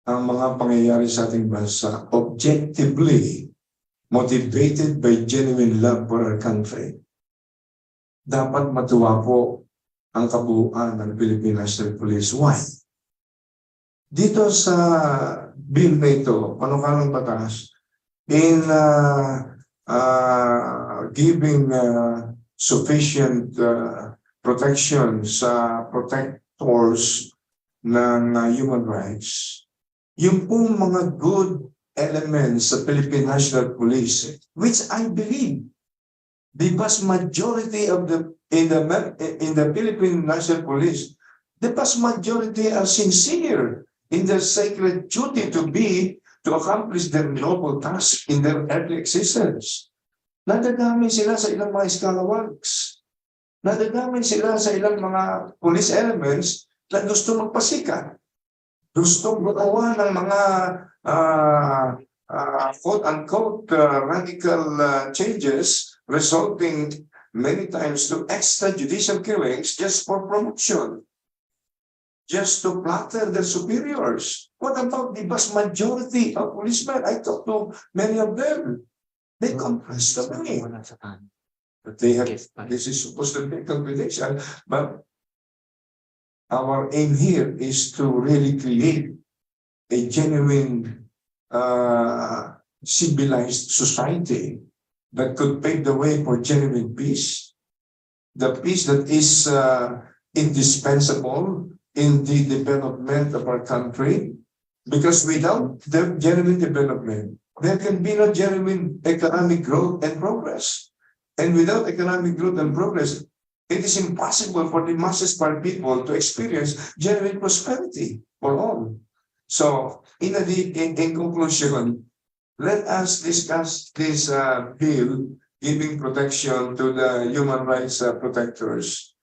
ang mga pangyayari sa ating bansa, objectively motivated by genuine love for our country, dapat matuwa po ang kabuuan ng Philippine National Police. Why? Dito sa bill na ito, panukalang batas, in giving sufficient protection sa protectors ng human rights, yung pong mga good elements sa Philippine National Police, which I believe the vast majority of in the Philippine National Police, the vast majority are sincere in their sacred duty to accomplish their noble task in their earthly existence. Nadadamay sila sa ilang mga scalawags. Nadadamay sila sa ilang mga police elements na gusto magpasikat. Gusto magawa ng mga quote-unquote radical changes resulting many times to extrajudicial killings just for promotion, just to flatter their superiors. What about the vast majority of policemen? I talked to many of them. They confess to me. But they have, this is supposed to be confidential, but our aim here is to really create a genuine civilized society that could pave the way for genuine peace, the peace that is indispensable in the development of our country, because without the genuine development, there can be no genuine economic growth and progress. And without economic growth and progress, it is impossible for the masses of people to experience genuine prosperity for all. So, in conclusion, let us discuss this bill giving protection to the human rights protectors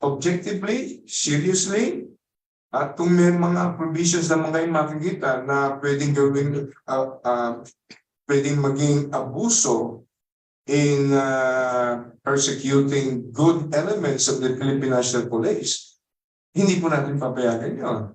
objectively, seriously, at kung may mga provisions na mga makikita na pwedeng gawing pwedeng maging abuso in persecuting good elements of the Philippine National Police, hindi po natin papayagan yun.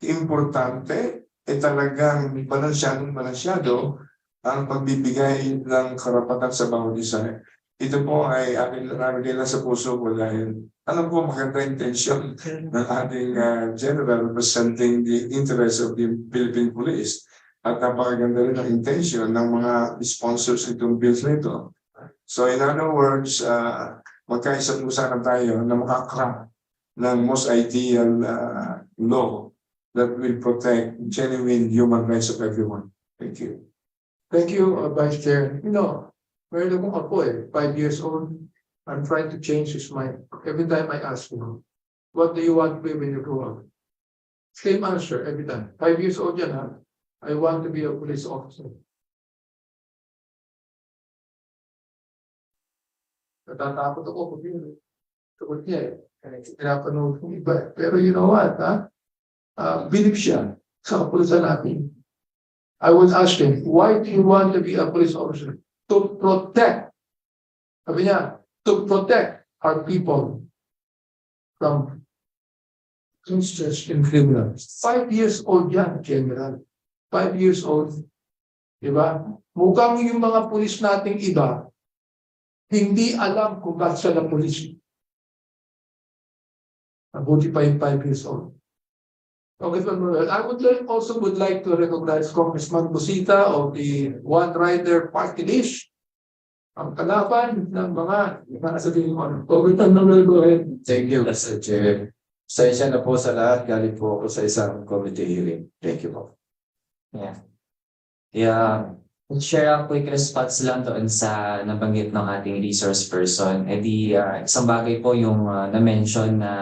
Importante, talagang balansyado ang pagbibigay ng karapatan sa bawat isa. Ito po ay aking lang sa puso ko dahil alam ko maganda intensyon ng ating general representing the interest of the Philippine Police. At napakaganda rin ang intention ng mga sponsors itong bills nito. So in other words, magkaisang-usapan tayo na makakrak ng most ideal law that will protect genuine human rights of everyone. Thank you. Thank you, Vice Chair. You know, meron akong apo 5 years old. I'm trying to change his mind. Every time I ask him, what do you want to be when you grow up? Same answer every time. 5 years old yan, ha? I want to be a police officer. Natatakot ako pag yun. Tukot niya pinapanood kong iba. Pero you know what, ha? Believe siya sa kapulisan natin. I would ask him, why do you want to be a police officer? To protect. Sabi niya, to protect our people from gangsters and criminals. 5 years old yan, General. 5 years old. Diba? Mukhang yung mga pulis nating iba, hindi alam kung bakit sila pulis. Mabuti pa yung 5 years old. Okay, I also would like to recognize Congressman Busita of the One Rider Party List. Ang kalaban ng mga sabihin ko. Go ahead. Thank you, Mr. Chair. Pasensya na po sa lahat. Galing po ako sa isang committee hearing. Thank you po. Yeah. Share a quick response lang doon sa nabanggit ng ating resource person. Isang bagay po yung na-mention na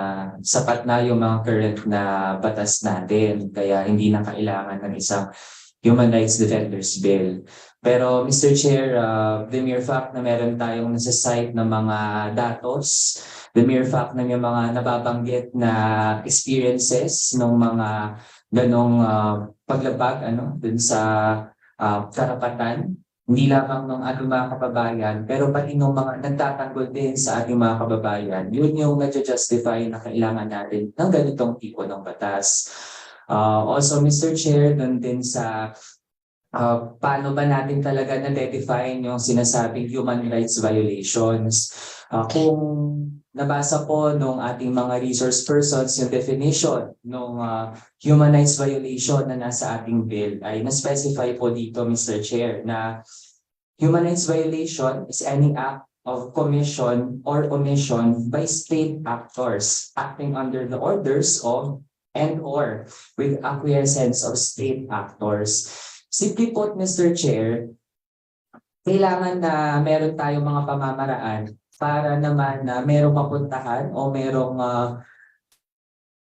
sapat na yung mga current na batas natin. Kaya hindi na kailangan ng isang Human Rights Defenders Bill. Pero Mr. Chair, the mere fact na meron tayong nasa site ng mga datos, the mere fact na may mga nababanggit na experiences ng mga ganong paglabag dun sa karapatan, hindi lamang ng ating mga kababayan, pero pati ng mga nagtatanggol din sa ating mga kababayan, yun yung nag-justify na kailangan natin ng ganitong tipo ng batas. Also, Mr. Chair, dun din sa paano ba natin talaga na-define yung sinasabing human rights violations. Kung nabasa po nung ating mga resource persons yung definition ng human rights violation na nasa ating bill ay na-specify po dito, Mr. Chair, na human rights violation is any act of commission or omission by state actors acting under the orders of and/or with acquiescence of state actors. Simply put, Mr. Chair, kailangan na meron tayong mga pamamaraan para naman na merong mapuntahan o merong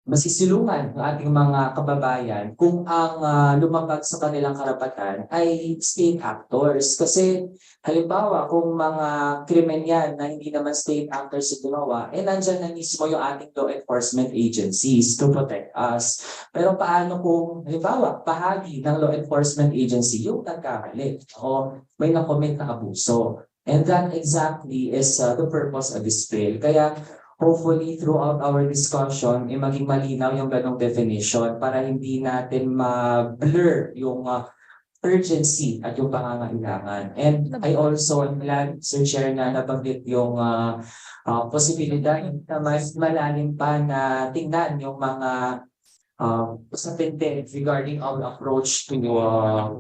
masisilungan ng ating mga kababayan kung ang lumabag sa kanilang karapatan ay state actors. Kasi halimbawa kung mga krimen yan na hindi naman state actors yung gumawa, nandyan na mismo yung ating law enforcement agencies to protect us. Pero paano kung halimbawa bahagi ng law enforcement agency yung nagkamali o may nakomit na abuso? And that exactly is the purpose of this bill. Kaya hopefully throughout our discussion, maging malinaw yung ganong definition para hindi natin ma-blur yung urgency at yung pangangailangan. And I also am glad, Sir Chair, na nabanggit yung posibilidad na mas malalim pa na tingnan yung mga usapin din regarding our approach to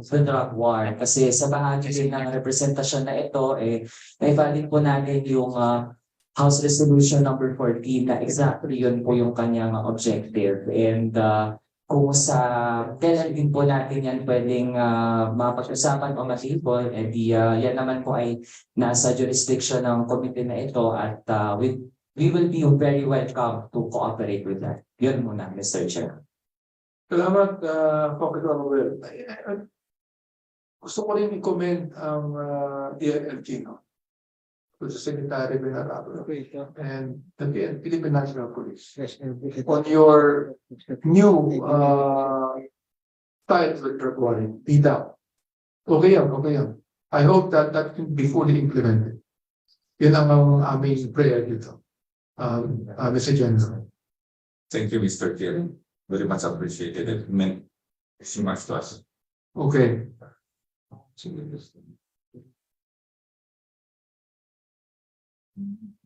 the drug war. Kasi sa bahagi din ng representasyon na ito, naivalid po natin yung House Resolution number 14 na exactly yun po yung kanyang objective. And kung sa kailan din po natin yan pwedeng mapag-usapan o matipon, yan naman po ay nasa jurisdiction ng committee na ito at we will be very welcome to cooperate with that. Yun muna, Mr. Chair. Salamat, Congressman Manuel. Gusto ko rin i-comment ang DLLG, no? To the Secretary Benarado and the Philippine National Police on your new title that you're calling, PDAP. Okay yan. I hope that can be fully implemented. Yun ang aming prayer dito, Mr. General. Thank you, Mr. Chair. Very much appreciated. It meant so much to us. Okay.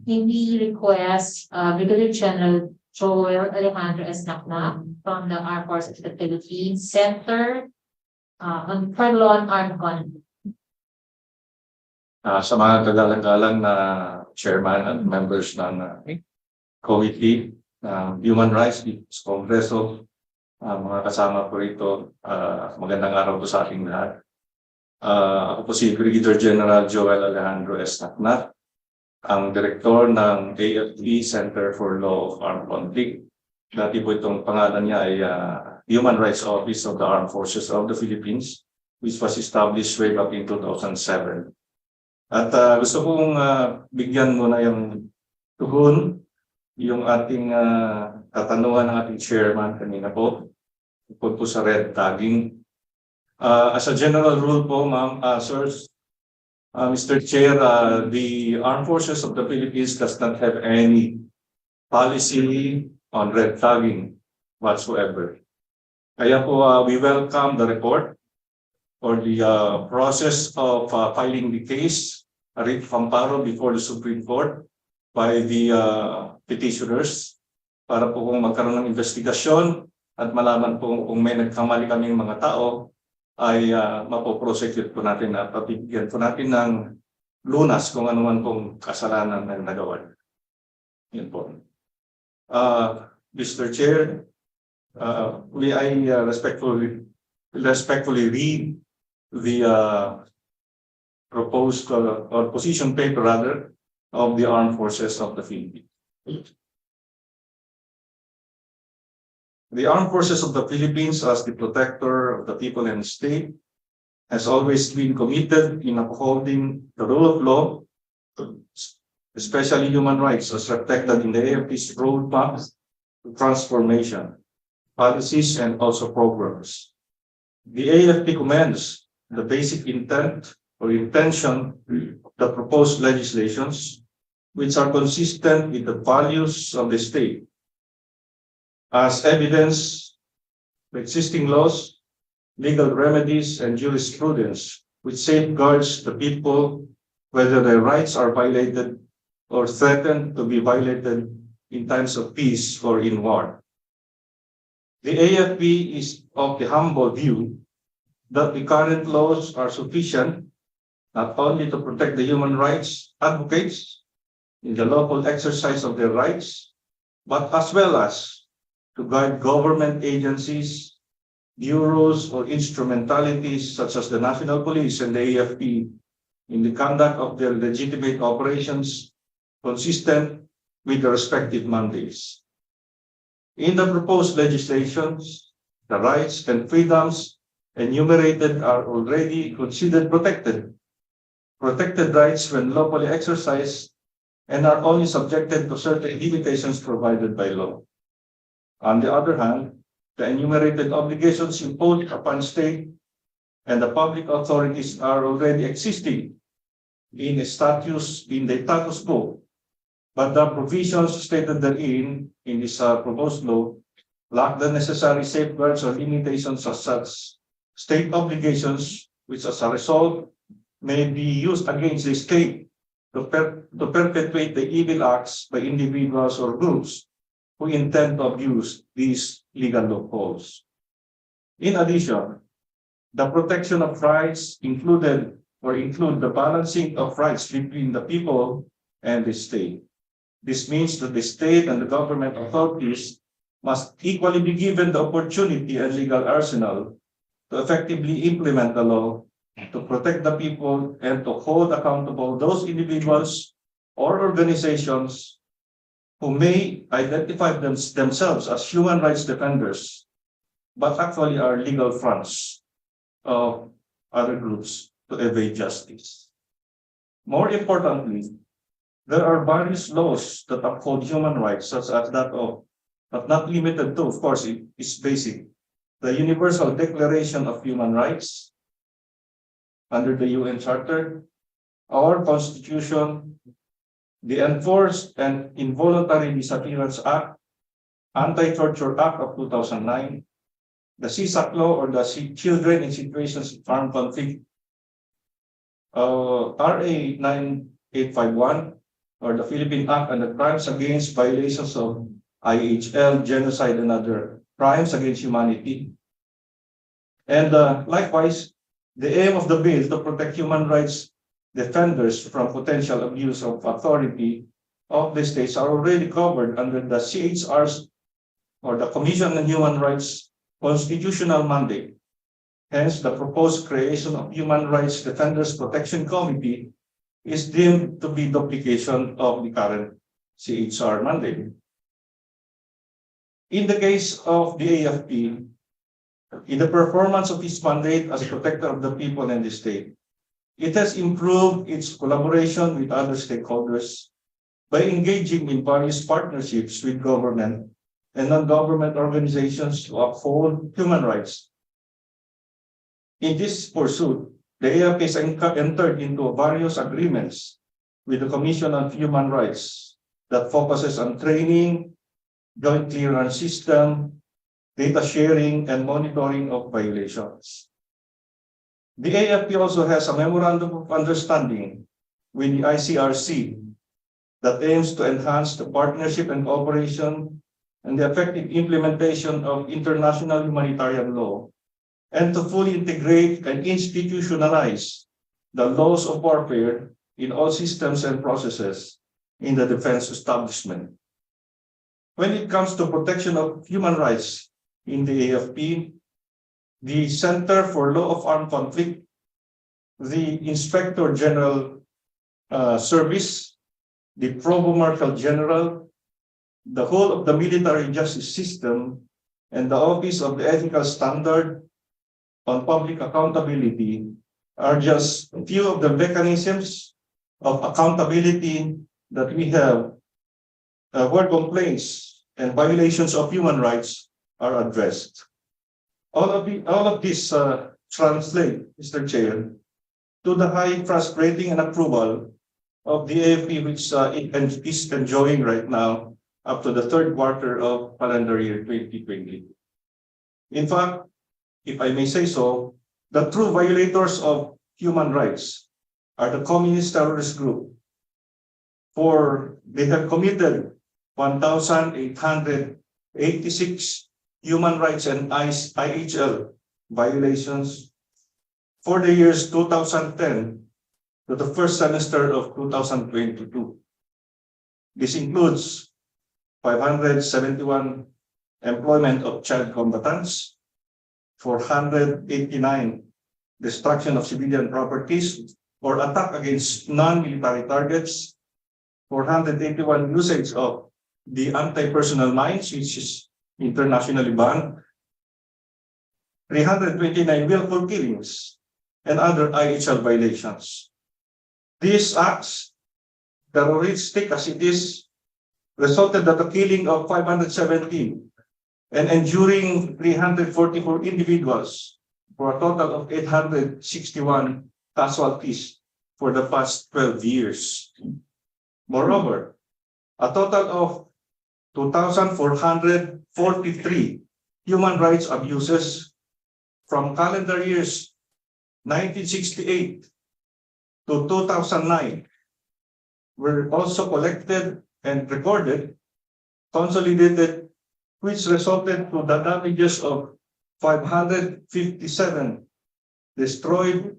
We request Brigadier General Joel Alejandro S. Naknak from the Armed Forces of the Philippines Center on Federal Armed Conflict. Sa mga kagalang-galang na chairman at members ng Committee Human Rights sa Kongreso, mga kasama ko rito, magandang araw po sa ating lahat. Ako po si Brigadier General Joel Alejandro S. Naknak, ang direktor ng AFP Center for Law of Armed Conflict. Dati po itong pangalan niya ay Human Rights Office of the Armed Forces of the Philippines, which was established way back in 2007. At gusto kong bigyan muna yung tugon, yung ating katanungan ng ating chairman kanina po, tungkol po sa red tagging. As a general rule po, ma'am, sirs, Mr. Chair, the Armed Forces of the Philippines does not have any policy on red tagging whatsoever. Kaya po, we welcome the report or the process of filing the case, writ of amparo before the Supreme Court by the petitioners para po kung magkaroon ng investigasyon at malaman po kung may nagkamali kaming mga tao, ay mapoprosecute po natin at papigyan po natin ng lunas kung ano man pong kasalanan na nagawa. Yan po. Mr. Chair, I respectfully read the proposed or position paper rather of the Armed Forces of the Philippines. The Armed Forces of the Philippines, as the protector of the people and state, has always been committed in upholding the rule of law, especially human rights, as reflected in the AFP's roadmap to transformation, policies, and also programs. The AFP commends the basic intent or intention of the proposed legislations, which are consistent with the values of the state. As evidence, the existing laws, legal remedies, and jurisprudence, which safeguards the people whether their rights are violated or threatened to be violated in times of peace or in war. The AFP is of the humble view that the current laws are sufficient not only to protect the human rights advocates in the lawful exercise of their rights, but as well as to guide government agencies, bureaus, or instrumentalities such as the National Police and the AFP in the conduct of their legitimate operations consistent with the respective mandates. In the proposed legislations, the rights and freedoms enumerated are already considered protected. Protected rights when lawfully exercised and are only subjected to certain limitations provided by law. On the other hand, the enumerated obligations imposed upon state and the public authorities are already existing in the status quo, but the provisions stated therein in this proposed law lack the necessary safeguards or limitations as such state obligations, which as a result may be used against the state to perpetuate the evil acts by individuals or groups who intend to abuse these legal loopholes. In addition, the protection of rights include the balancing of rights between the people and the state. This means that the state and the government authorities must equally be given the opportunity and legal arsenal to effectively implement the law, to protect the people, and to hold accountable those individuals or organizations who may identify themselves as human rights defenders, but actually are legal fronts of other groups to evade justice. More importantly, there are various laws that uphold human rights, such as that of, but not limited to, of course, it is basic, the Universal Declaration of Human Rights under the UN Charter, our Constitution, the Enforced and Involuntary Disappearance Act, Anti-Torture Act of 2009, the CSAC law or the Children in Situations of Armed Conflict, RA 9851, or the Philippine Act on the Crimes Against Violations of IHL, Genocide, and other crimes against humanity. And likewise, the aim of the bill to protect human rights defenders from potential abuse of authority of the states are already covered under the CHR's or the Commission on Human Rights constitutional mandate. Hence, the proposed creation of Human Rights Defenders Protection Committee is deemed to be duplication of the current CHR mandate. In the case of the AFP, in the performance of its mandate as a protector of the people and the state, it has improved its collaboration with other stakeholders by engaging in various partnerships with government and non-government organizations to uphold human rights. In this pursuit, the AFP has entered into various agreements with the Commission on Human Rights that focuses on training, joint clearance system, data sharing, and monitoring of violations. The AFP also has a memorandum of understanding with the ICRC that aims to enhance the partnership and cooperation and the effective implementation of international humanitarian law, and to fully integrate and institutionalize the laws of warfare in all systems and processes in the defense establishment. When it comes to protection of human rights in the AFP, the Center for Law of Armed Conflict, the Inspector General Service, the Provost Marshal General, the whole of the military justice system, and the Office of the Ethical Standard on Public Accountability are just a few of the mechanisms of accountability that we have where complaints and violations of human rights are addressed. All of this translate, Mr. Chair, to the high trust rating and approval of the AFP, which it is enjoying right now up to the third quarter of calendar year 2020. In fact, if I may say so, the true violators of human rights are the communist terrorist group, for they have committed 1,886 human rights and IHL violations for the years 2010 to the first semester of 2022. This includes 571 employment of child combatants, 489 destruction of civilian properties or attack against non-military targets, 481 usage of the anti-personnel mines, which is internationally banned, 329 willful killings, and other IHL violations. These acts, terroristic as it is, resulted in the killing of 517 and enduring 344 individuals for a total of 861 casualties for the past 12 years. Moreover, a total of 2,443 human rights abuses from calendar years 1968 to 2009 were also collected and recorded, consolidated, which resulted to the damages of 557 destroyed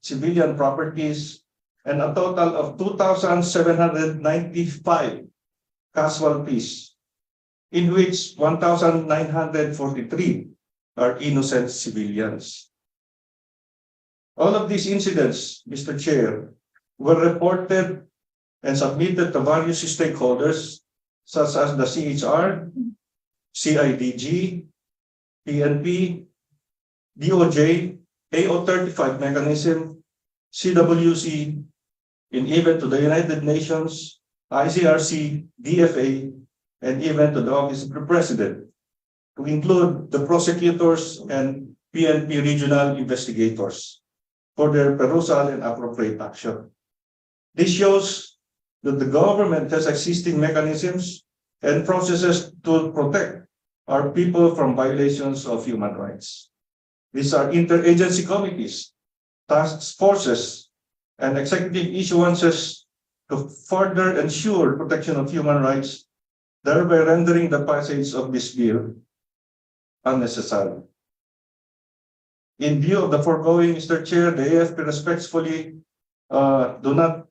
civilian properties and a total of 2,795 casualties, in which 1,943 are innocent civilians. All of these incidents, Mr. Chair, were reported and submitted to various stakeholders such as the CHR, CIDG, PNP, DOJ, AO35 mechanism, CWC, and even to the United Nations, ICRC, DFA, and even to the Office of the President, to include the prosecutors and PNP regional investigators for their perusal and appropriate action. This shows that the government has existing mechanisms and processes to protect our people from violations of human rights. These are interagency committees, task forces, and executive issuances to further ensure protection of human rights, thereby rendering the passage of this bill unnecessary. In view of the foregoing, Mr. Chair, the AFP respectfully do not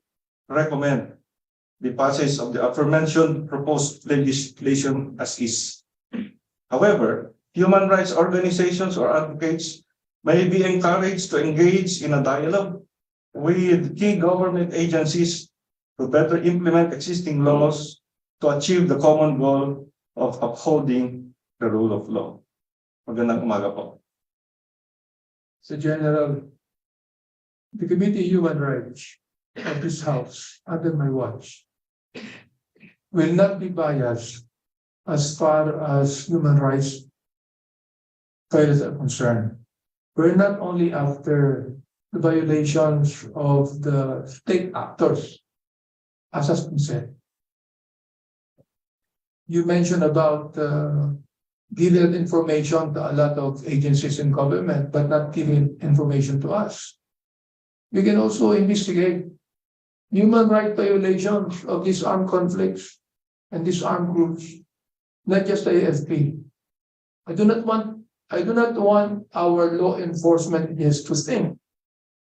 recommend the passage of the aforementioned proposed legislation as is. However, human rights organizations or advocates may be encouraged to engage in a dialogue with key government agencies to better implement existing laws to achieve the common goal of upholding the rule of law. Magandang umaga po. So General, the Committee on Human Rights of this House, under my watch, will not be biased as far as human rights violations are concerned. We're not only after the violations of the state actors, as has been said. You mentioned about giving information to a lot of agencies in government, but not giving information to us. We can also investigate human rights violations of these armed conflicts and these armed groups, not just the AFP. I do not want our law enforcement agencies to think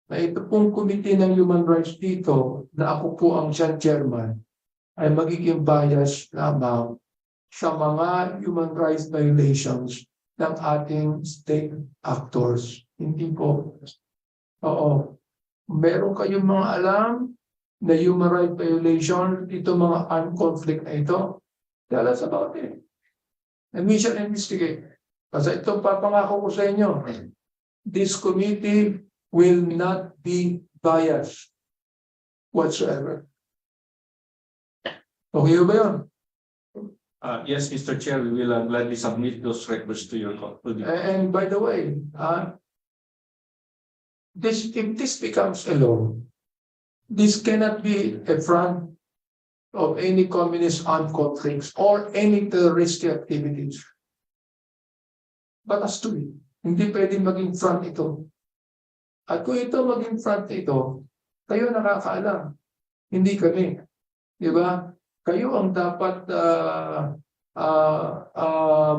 na ito pong committee ng human rights dito, na ako po ang chairman, ay magiging bias lamang sa mga human rights violations ng ating state actors. Hindi po. Oo. Meron kayong mga alam na human rights violation, ito mga armed conflict na ito, tell us about it. And we shall investigate. Kasi ito papangako ko sa inyo, this committee will not be biased whatsoever. Okay ba yun? Yes, Mr. Chair, we will gladly submit those records to your And by the way, if this becomes a law, this cannot be a front of any communist armed conflicts or any terrorist activities. Batas to it. Hindi pwedeng maging front ito. At kung ito maging front ito, kayo nakakaalam. Hindi kami. Di ba? Kayo ang dapat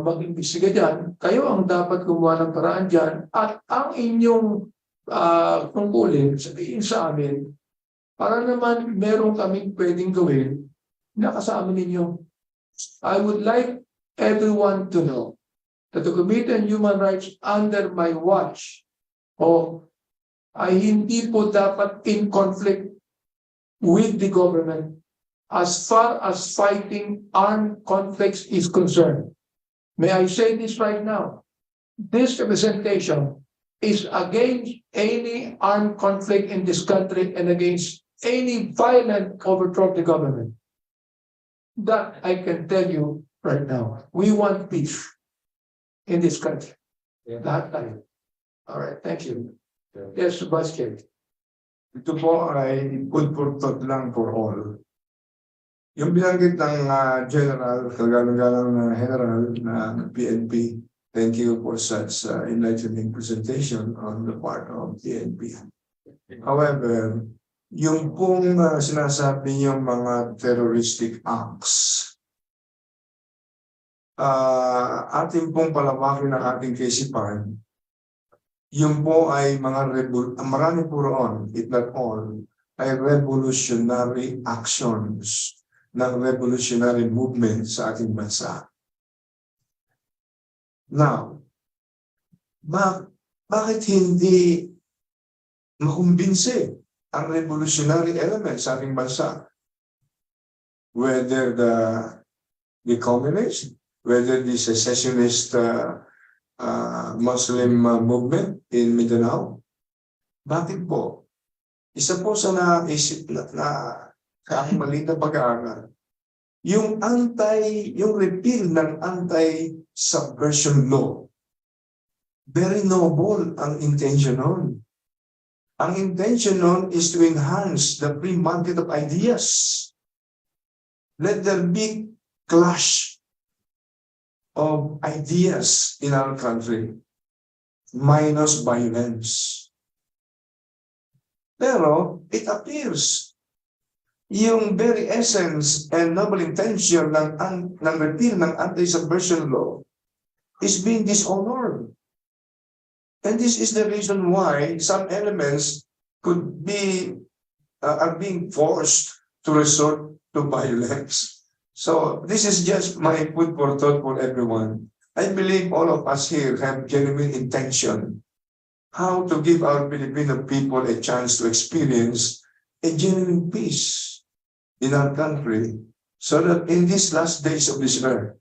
mag-imbestiga dyan. Kayo ang dapat gumawa ng paraan dyan. At ang inyong tungkulin, sabihin sa amin, para naman meron kaming pwedeng gawin na kasama ninyo. I would like everyone to know that the Committee on Human Rights under my watch ay hindi po dapat in conflict with the government as far as fighting armed conflicts is concerned. May I say this right now? This representation is against any armed conflict in this country and against any violent overthrow of the government. That I can tell you right now. We want peace in this country. Lahat tayo. All right, thank you. Yes, Vice Chair. Ito po ay food for thought lang for all. Yung binanggit ng General, kagalang-galang na General na PNP, thank you for such enlightening presentation on the part of PNP. However, yung pong sinasabi niyong mga terroristic acts, ating pong palawakin ng ating kaisipan, yung po ay marami po roon, if not all, ay revolutionary actions ng revolutionary movement sa ating bansa. Now, bakit hindi makumbinse ang revolutionary element sa ating bansa? Whether the communist, whether the secessionist Muslim movement in Mindanao. Bakit po? Isa po sa naisip na aking maliit na pag-aaral. Yung repeal ng anti-subversion law. Very noble ang intention nun. Ang intention nun is to enhance the free market of ideas. Let there be clash of ideas in our country, minus violence. Pero it appears yung very essence and noble intention ng repeal ng anti-subversion law is being dishonored. And this is the reason why some elements are being forced to resort to violence. So this is just my food for thought for everyone. I believe all of us here have genuine intention how to give our Filipino people a chance to experience a genuine peace in our country, so that in these last days of this earth,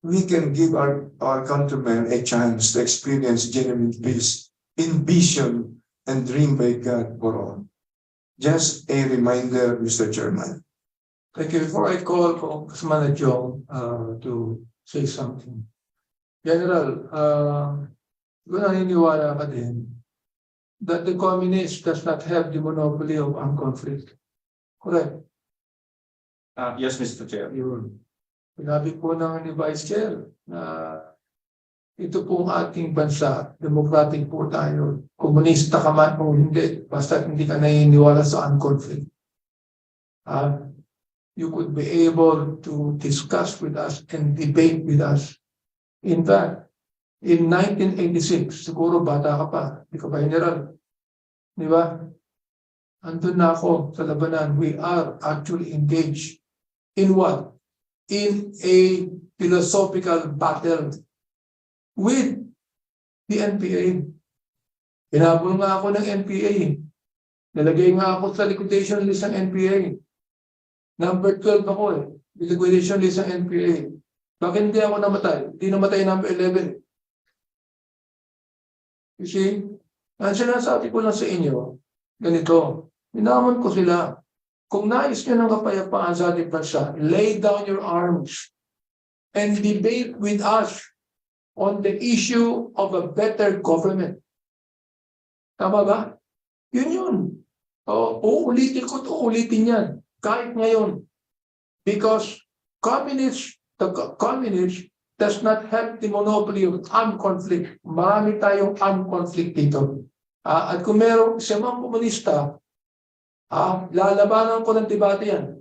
we can give our countrymen a chance to experience genuine peace in vision and dream by God for all. Just a reminder, Mr. Chairman. Thank you. Before I call Congressman Jong to say something. General, kung naniniwala ka din that the communist does not have the monopoly of armed conflict. Correct? Yes, Mr. Chair. Yun. Sinabi po ng ni Vice Chair na ito pong ating bansa, democratic po tayo, komunista ka man o hindi, basta hindi ka naniniwala sa armed conflict. You could be able to discuss with us and debate with us. In fact, in 1986, siguro bata ka pa, di ka pa general. Di ba? Andun na ako sa labanan. We are actually engaged in what? In a philosophical battle with the NPA. Hinabol nga ako ng NPA. Nalagay nga ako sa liquidation list ng NPA. Number 12 ako liquidation list ng NPA. Bakit hindi ako namatay? Hindi namatay number 11. You see? Ang sinasabi ko lang sa inyo, ganito, minaman ko sila. Kung nais nyo ng kapayapaan sa ating bansa, lay down your arms and debate with us on the issue of a better government. Tama ba? Yun. Uulitin ko to, ulitin yan. Kahit ngayon. Because the communist does not have the monopoly of armed conflict. Marami tayong armed conflict dito. At kung merong isa mga komunista, lalabanan ko ng debate yan.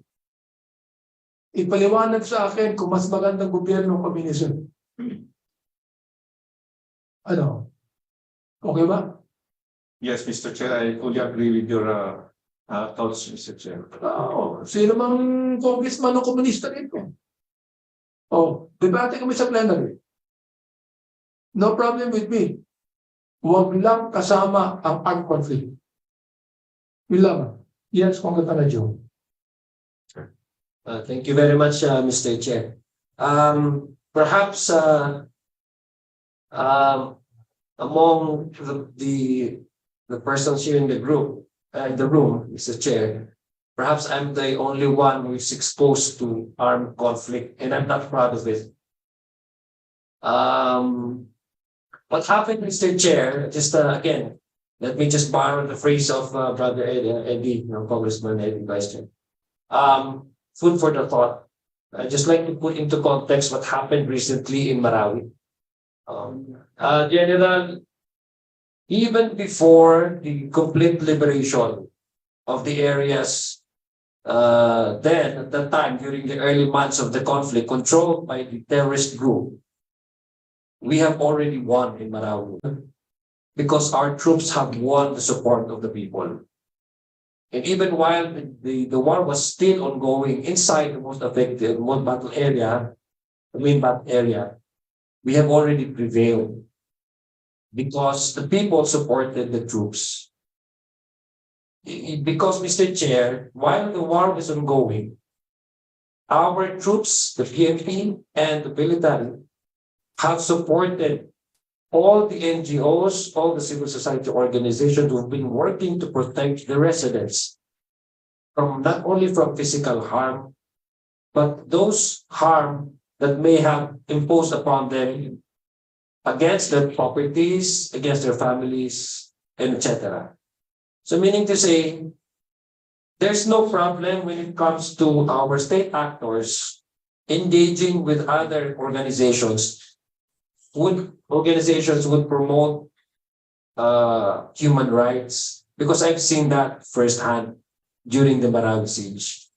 Ipaliwanag sa akin kung mas magandang gobyerno ng communism. Ano? Okay ba? Yes, Mr. Chair, I fully agree with your thoughts, Mr. Chair. Sino mang congressman o komunista dito? Debate kami sa plenary. No problem with me. Huwag lang kasama ang armed conflict. Yun lang. Yes, Congressman Joe. Thank you very much, Mr. Chair. Perhaps among the persons here in the group, in the room, Mr. Chair, perhaps I'm the only one who is exposed to armed conflict, and I'm not proud of it. What happened, Mr. Chair, just again, let me just borrow the phrase of Brother Eddie, Congressman Eddie Vice Chair. Food for the thought. I'd just like to put into context what happened recently in Marawi. General, even before the complete liberation of the areas then at that time during the early months of the conflict controlled by the terrorist group, we have already won in Marawi because our troops have won the support of the people. And even while the war was still ongoing inside the most affected, most battle area, the main battle area, we have already prevailed because the people supported the troops. Because, Mr. Chair, while the war was ongoing, our troops, the PNP and the military, have supported all the NGOs, all the civil society organizations who have been working to protect the residents from not only from physical harm, but those harm that may have imposed upon them against their properties, against their families, and etc. So meaning to say, there's no problem when it comes to our state actors engaging with other organizations. Organizations would promote human rights, because I've seen that firsthand during the Marawi siege.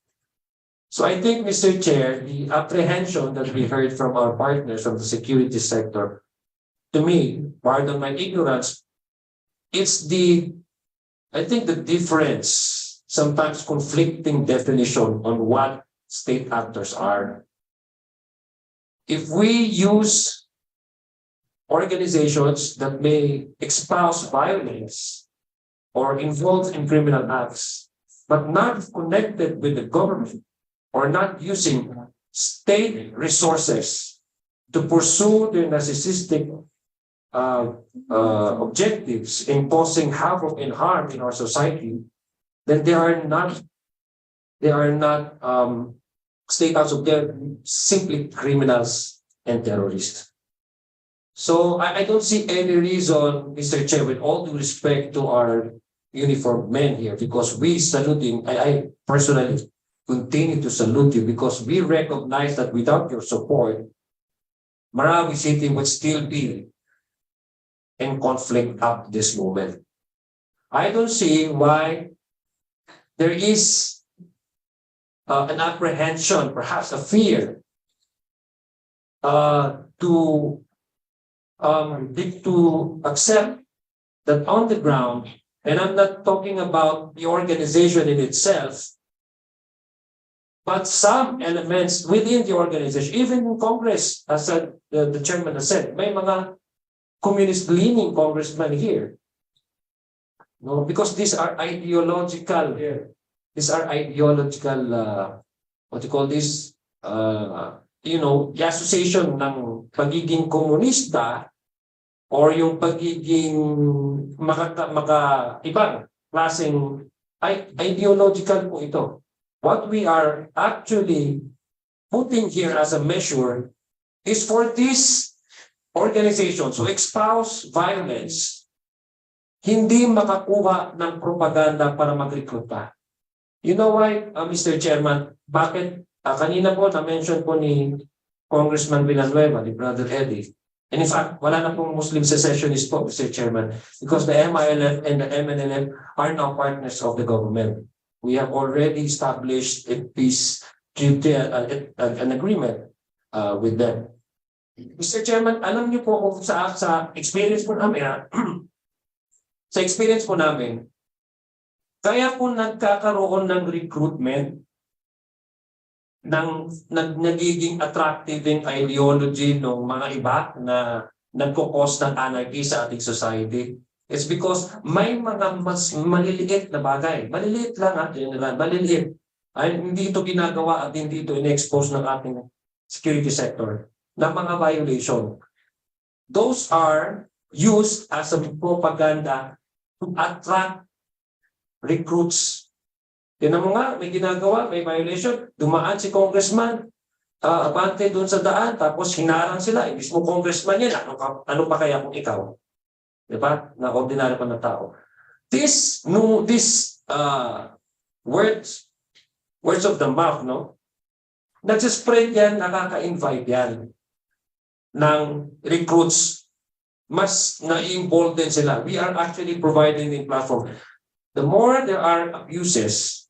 So I think, Mr. Chair, the apprehension that we heard from our partners from the security sector, to me, pardon my ignorance, it's I think the difference, sometimes conflicting definition on what state actors are. If we use organizations that may espouse violence or involve in criminal acts, but not connected with the government or not using state resources to pursue their narcissistic objectives in causing havoc and harm in our society, then they are not state actors, they're simply criminals and terrorists. So I don't see any reason, Mr. Chair, with all due respect to our uniformed men here, because we saluting, I personally continue to salute you because we recognize that without your support, Marawi City would still be in conflict at this moment. I don't see why there is an apprehension, perhaps a fear, to accept that on the ground, and I'm not talking about the organization in itself, but some elements within the organization, even in Congress, as the chairman has said, may mga communist-leaning congressmen here. No, because these are ideological, what you call this, the association ng pagiging komunista or yung pagiging ibang klaseng ideological po ito. What we are actually putting here as a measure is for these organizations who espouse violence, hindi makakuha ng propaganda para mag-recruit pa. You know why, Mr. Chairman, bakit kanina po na-mention po ni Congressman Villanueva, ni Brother Eddie, and in fact, wala na pong Muslim secessionists po, Mr. Chairman, because the MILF and the MNLF are now partners of the government. We have already established a peace treaty, an agreement with them. Mr. Chairman, alam niyo po kung sa experience po namin, sa experience po namin, kaya po nagkakaroon ng recruitment nagiging attractive yung ideology ng mga iba na nagkukos ng anarchy sa ating society. It's because may mga mas maliliit na bagay. Maliliit lang maliliit. Ay, hindi ito ginagawa at hindi ito in-expose ng ating security sector na mga violation. Those are used as a propaganda to attract recruits. Tinan mo nga, may ginagawa, may violation, dumaan si congressman, abante doon sa daan, tapos hinarang sila, ibig mo congressman yan, ano pa kaya kung ikaw? Diba? Na ordinary pa na tao. This words of the mouth, no? Nagsispread yan, nakaka-invite yan ng recruits. Mas na-embolden sila. We are actually providing the platform. The more there are abuses,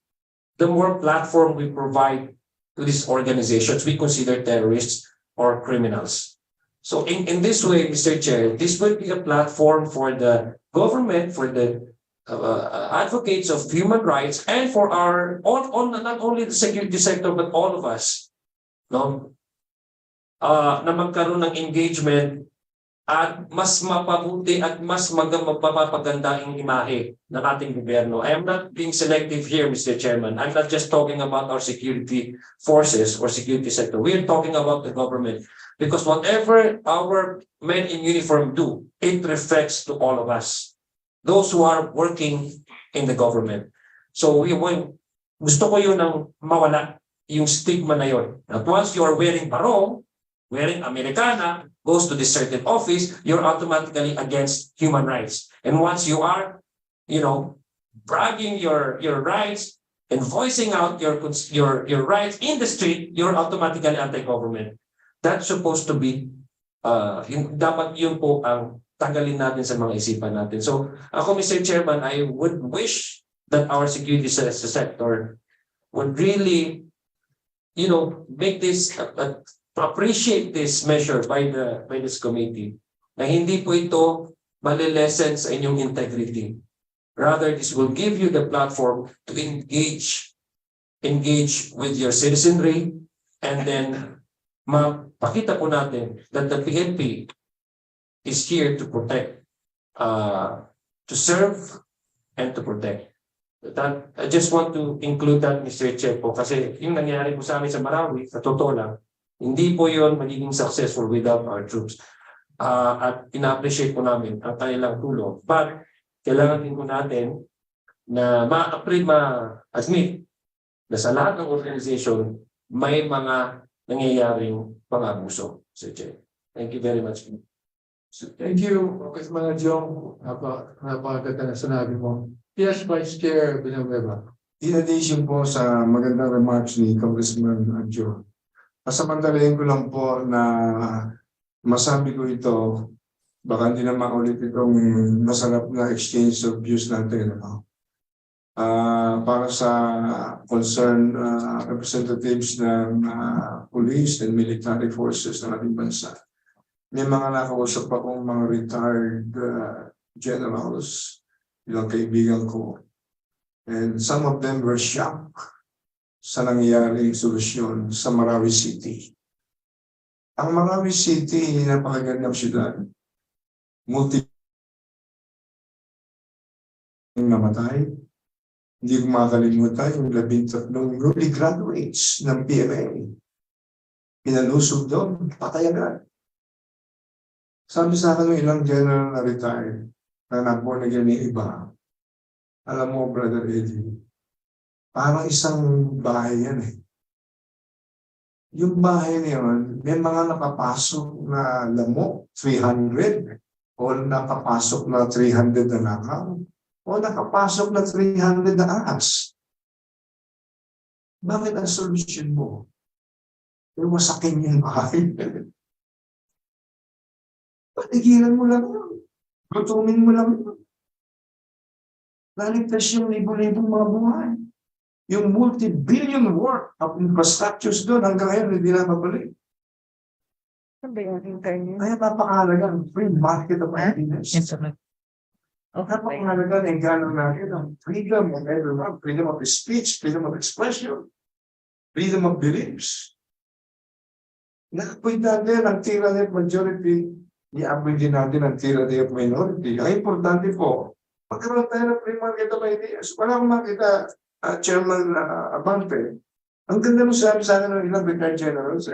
the more platform we provide to these organizations we consider terrorists or criminals. So in this way, Mr. Chair, this will be a platform for the government, for the advocates of human rights, and for our not only the security sector but all of us, no, na magkaroon ng engagement at mas mapabuti at mas mapapaganda ang imahe ng ating gobyerno. I am not being selective here, Mr. Chairman. I'm not just talking about our security forces or security sector. We're talking about the government. Because whatever our men in uniform do, it reflects to all of us. Those who are working in the government. So gusto ko yun ang mawala, yung stigma na yun. That once you are wearing barong, wearing Americana, goes to this certain office, you're automatically against human rights. And once you are, bragging your rights and voicing out your rights in the street, you're automatically anti-government. That's supposed to be, dapat yun po ang tanggalin natin sa mga isipan natin. So ako, Mr. Chairman, I would wish that our security sector would really, make this appreciate this measure by this committee, na hindi po ito malilesen sa inyong integrity. Rather, this will give you the platform to engage with your citizenry, and then mapakita po natin that the PNP is here to protect, to serve, and to protect. That, I just want to include that, Mr. Chair po, kasi yung nangyari po sa amin sa Marawi, sa totoo lang, hindi po yun magiging successful without our troops. At ina-appreciate po namin ang kanilang tulong. But kailangan din po natin na ma-admit na sa lahat ng organization may mga nangyayaring pang-abuso. Thank you very much. Thank you, Congressman Jong. Napakaganda na sinabi mo. Yes, Vice Chair Villanueva. In addition po sa magandang remarks ni Congressman Adjo, pasamantalahin ko lang po na masabi ko ito, baka hindi naman ulit itong masarap na exchange of views natin. Para sa concerned representatives ng police and military forces ng ating bansa. May mga nakausap akong mga retired generals, ilang kaibigan ko. And some of them were shocked sa nangyayaring solusyon sa Marawi City. Ang Marawi City, napakagandang syudad. Namatay. Hindi ko makakalimutan yung 13 newly graduates ng PMA. Pinalusog doon, patay agad. Sabi sa akin ng ilang general na retired, na napo na yung iba, alam mo, Brother Eddie, parang isang bahay yan eh. Yung bahay na yun, may mga nakapasok na lamok, 300, o nakapasok na 300 na langaw, o nakapasok na 300 na ahas. Bakit ang solusyon mo? Iwasakin yung bahay. Patigilan mo lang yun. Gutumin mo lang yun. Naligtas yung libo-libong mga buhay. Yung multi-billion worth of infrastructures doon hanggang ngayon hindi na mabalik. Kaya napakahalaga ang free market of happiness. Napakahalaga ang gano'n natin ang freedom of everyone, freedom of speech, freedom of expression, freedom of beliefs. Na-appoint natin ang tyranny of majority, i-appoint din natin ang tyranny of minority. Ang importante po, magkaroon tayo ng free market of ideas. Wala akong makita, Chairman Abante, ang ganda mo sabi sa akin ng ilang retired generals,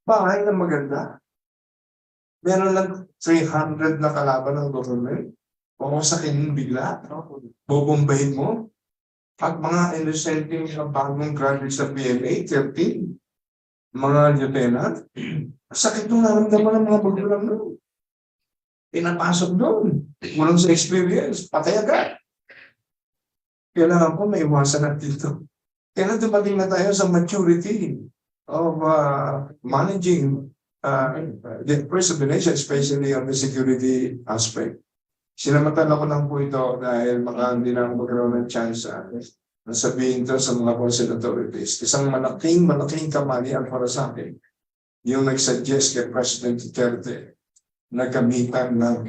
bahay na maganda. Meron lang 300 na kalaban ng government. Pumasakin mo bigla. Bobombahin mo. At mga innocenteng bagong graduates sa PMA, 13. Mga lieutenant. Sakit nung naramdaman ng mga magulang doon. Pinapasok doon. Walang sa experience. Patay agad. Kailangan po may iwasan natin ito. Kailangan dumating na tayo sa maturity of managing the affairs of the nation, especially on the security aspect. Sinamatan ako lang po ito dahil hindi na ako magkaroon ng chance na sabihin ito sa mga concerned authorities. Isang malaking kamalian para sa akin yung nag-suggest kay President Duterte na gamitan ng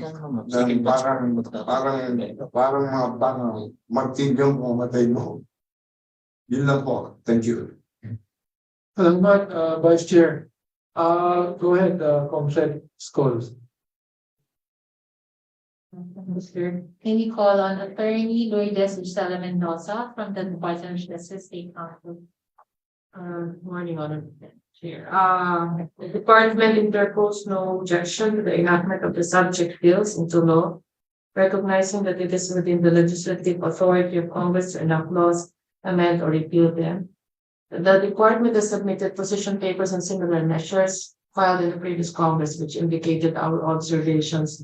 parang mga bangaw, martilyong umatay mo. Yun lang po. Thank you. Salamat, Vice Chair. Go ahead, Comsec Scholes. Can we call on Attorney Lourdes Gisela Mendoza from the Department of Justice State Council? Good morning, Honorable Chair. The department interposed no objection to the enactment of the subject bills into law, recognizing that it is within the legislative authority of Congress to enact laws, amend or repeal them. The department has submitted position papers on similar measures filed in the previous Congress, which indicated our observations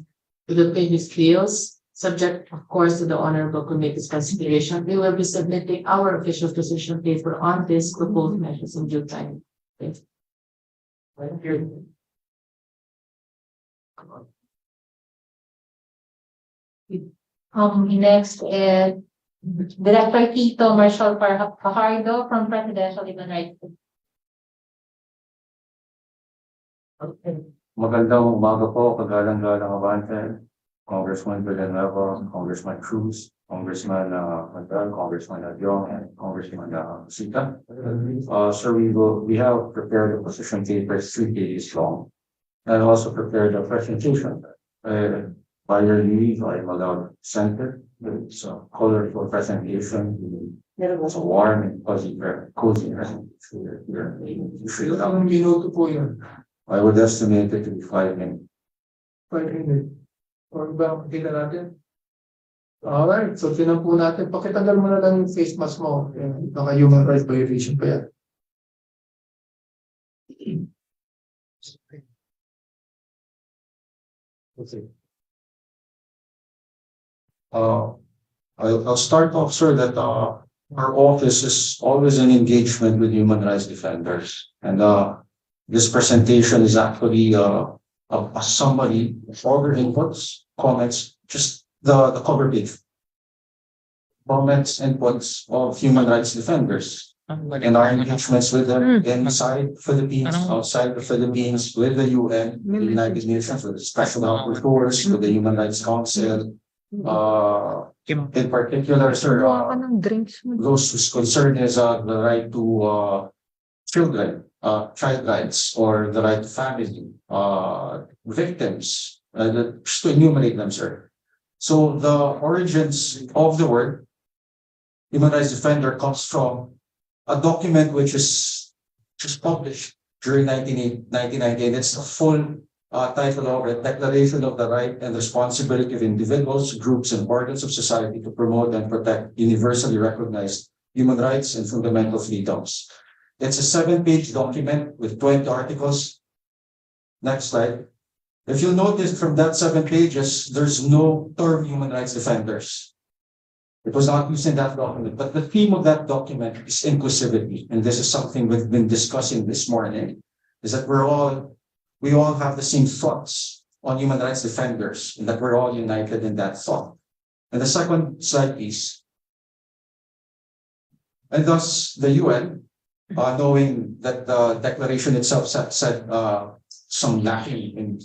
to the previous bills, subject, of course, to the Honorable Committee's consideration. We will be submitting our official position paper on these proposed measures in due time. Thank you. Next is Director Tito Marshall Fajardo from Presidential Human Rights. Magandang umaga po, kagalang-galang Abante, Congressman Villanueva, Congressman Cruz, Congressman Madral, Congressman Adyong, and Congressman Sita. Sir, we have prepared a position paper 3 days long, and also prepared a presentation. By your leave, I am allowed center. It's a colorful presentation. It's a warm and cozy presentation. Ilang minuto po yun? I would estimate it to be 5 minutes. 5 minutes. Or ba makikita natin? Alright, so tinan po natin. Pakitanggal mo na lang yung face mask mo. Baka human rights violation pa yan. Okay. I'll start off, sir, that our office is always in engagement with human rights defenders. And this presentation is actually a summary of all their inputs, comments, just the cover page. Comments, inputs of human rights defenders. And our engagements with them inside Philippines, outside the Philippines, with the UN, the United Nations, with the Special Rapporteurs, with the Human Rights Council. In particular, sir, those whose concern is the right to children, child rights, or the right to family, victims, just to enumerate them, sir. So the origins of the word human rights defender comes from a document which is just published during 1990, and it's a full title of it, Declaration of the Right and Responsibility of Individuals, Groups, and Organs of Society to Promote and Protect Universally Recognized Human Rights and Fundamental Freedoms. It's a 7-page document with 20 articles. Next slide. If you'll notice from that 7 pages, there's no term human rights defenders. It was not used in that document, but the theme of that document is inclusivity. And this is something we've been discussing this morning, is that we all have the same thoughts on human rights defenders, and that we're all united in that thought. And the second slide, please. And thus the UN, knowing that the declaration itself said some lacking in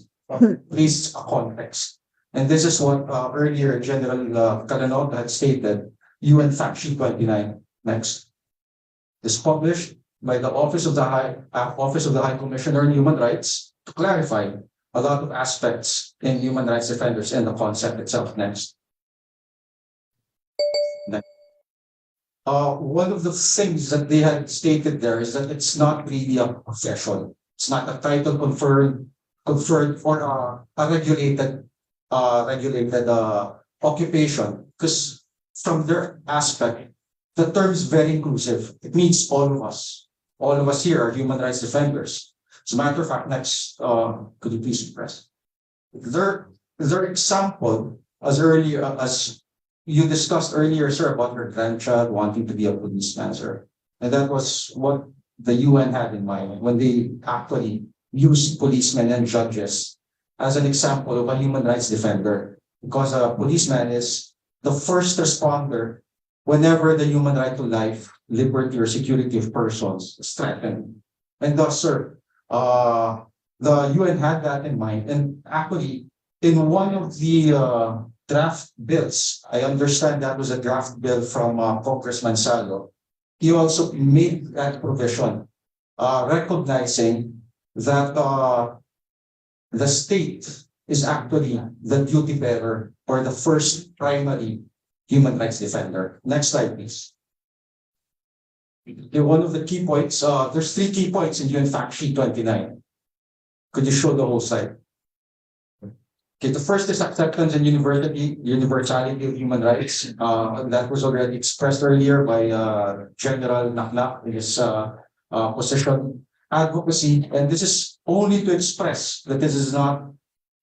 please a context. And this is what earlier General Calanota had stated, UN Fact Sheet 29. Next. Is published by the Office of the High Commissioner on Human Rights to clarify a lot of aspects in human rights defenders and the concept itself. Next. One of the things that they had stated there is that it's not really a profession. It's not a title conferred or a regulated occupation, because from their aspect, the term is very inclusive. It means all of us. All of us here are human rights defenders. As a matter of fact, next, could you please press? Their example, as you discussed earlier, sir, about your grandchild wanting to be a policeman, sir. And that was what the UN had in mind when they actually used policemen and judges as an example of a human rights defender, because a policeman is the first responder whenever the human right to life, liberty, or security of persons is threatened. And thus, sir, the UN had that in mind. And actually, in one of the draft bills, I understand that was a draft bill from Congressman Salo, he also made that provision, recognizing that the state is actually the duty bearer or the first primary human rights defender. Next slide, please. Okay, one of the key points, there's 3 key points in UN Fact Sheet 29. Could you show the whole slide? Okay, the first is acceptance and universality of human rights. That was already expressed earlier by General Naknak in his position. Advocacy, and this is only to express that this is not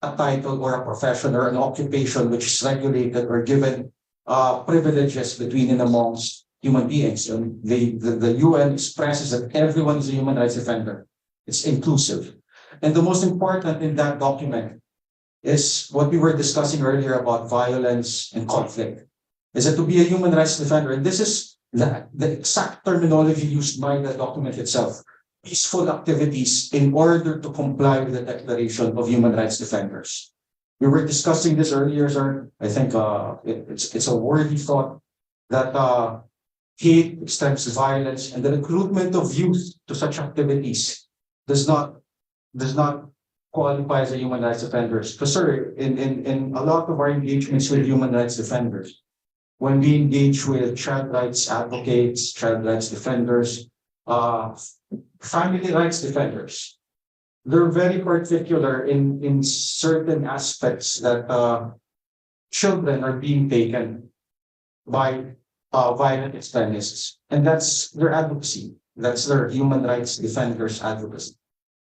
a title or a profession or an occupation which is regulated or given privileges between and amongst human beings. And the UN expresses that everyone is a human rights defender. It's inclusive. And the most important in that document is what we were discussing earlier about violence and conflict, is that to be a human rights defender, and this is the exact terminology used by the document itself, peaceful activities in order to comply with the Declaration of Human Rights Defenders. We were discussing this earlier, sir. I think it's a worthy thought that hate, extremist violence, and the recruitment of youth to such activities does not qualify as a human rights defenders. Because, sir, in a lot of our engagements with human rights defenders, when we engage with child rights advocates, child rights defenders, family rights defenders, they're very particular in certain aspects that children are being taken by violent extremists. And that's their advocacy. That's their human rights defenders advocacy.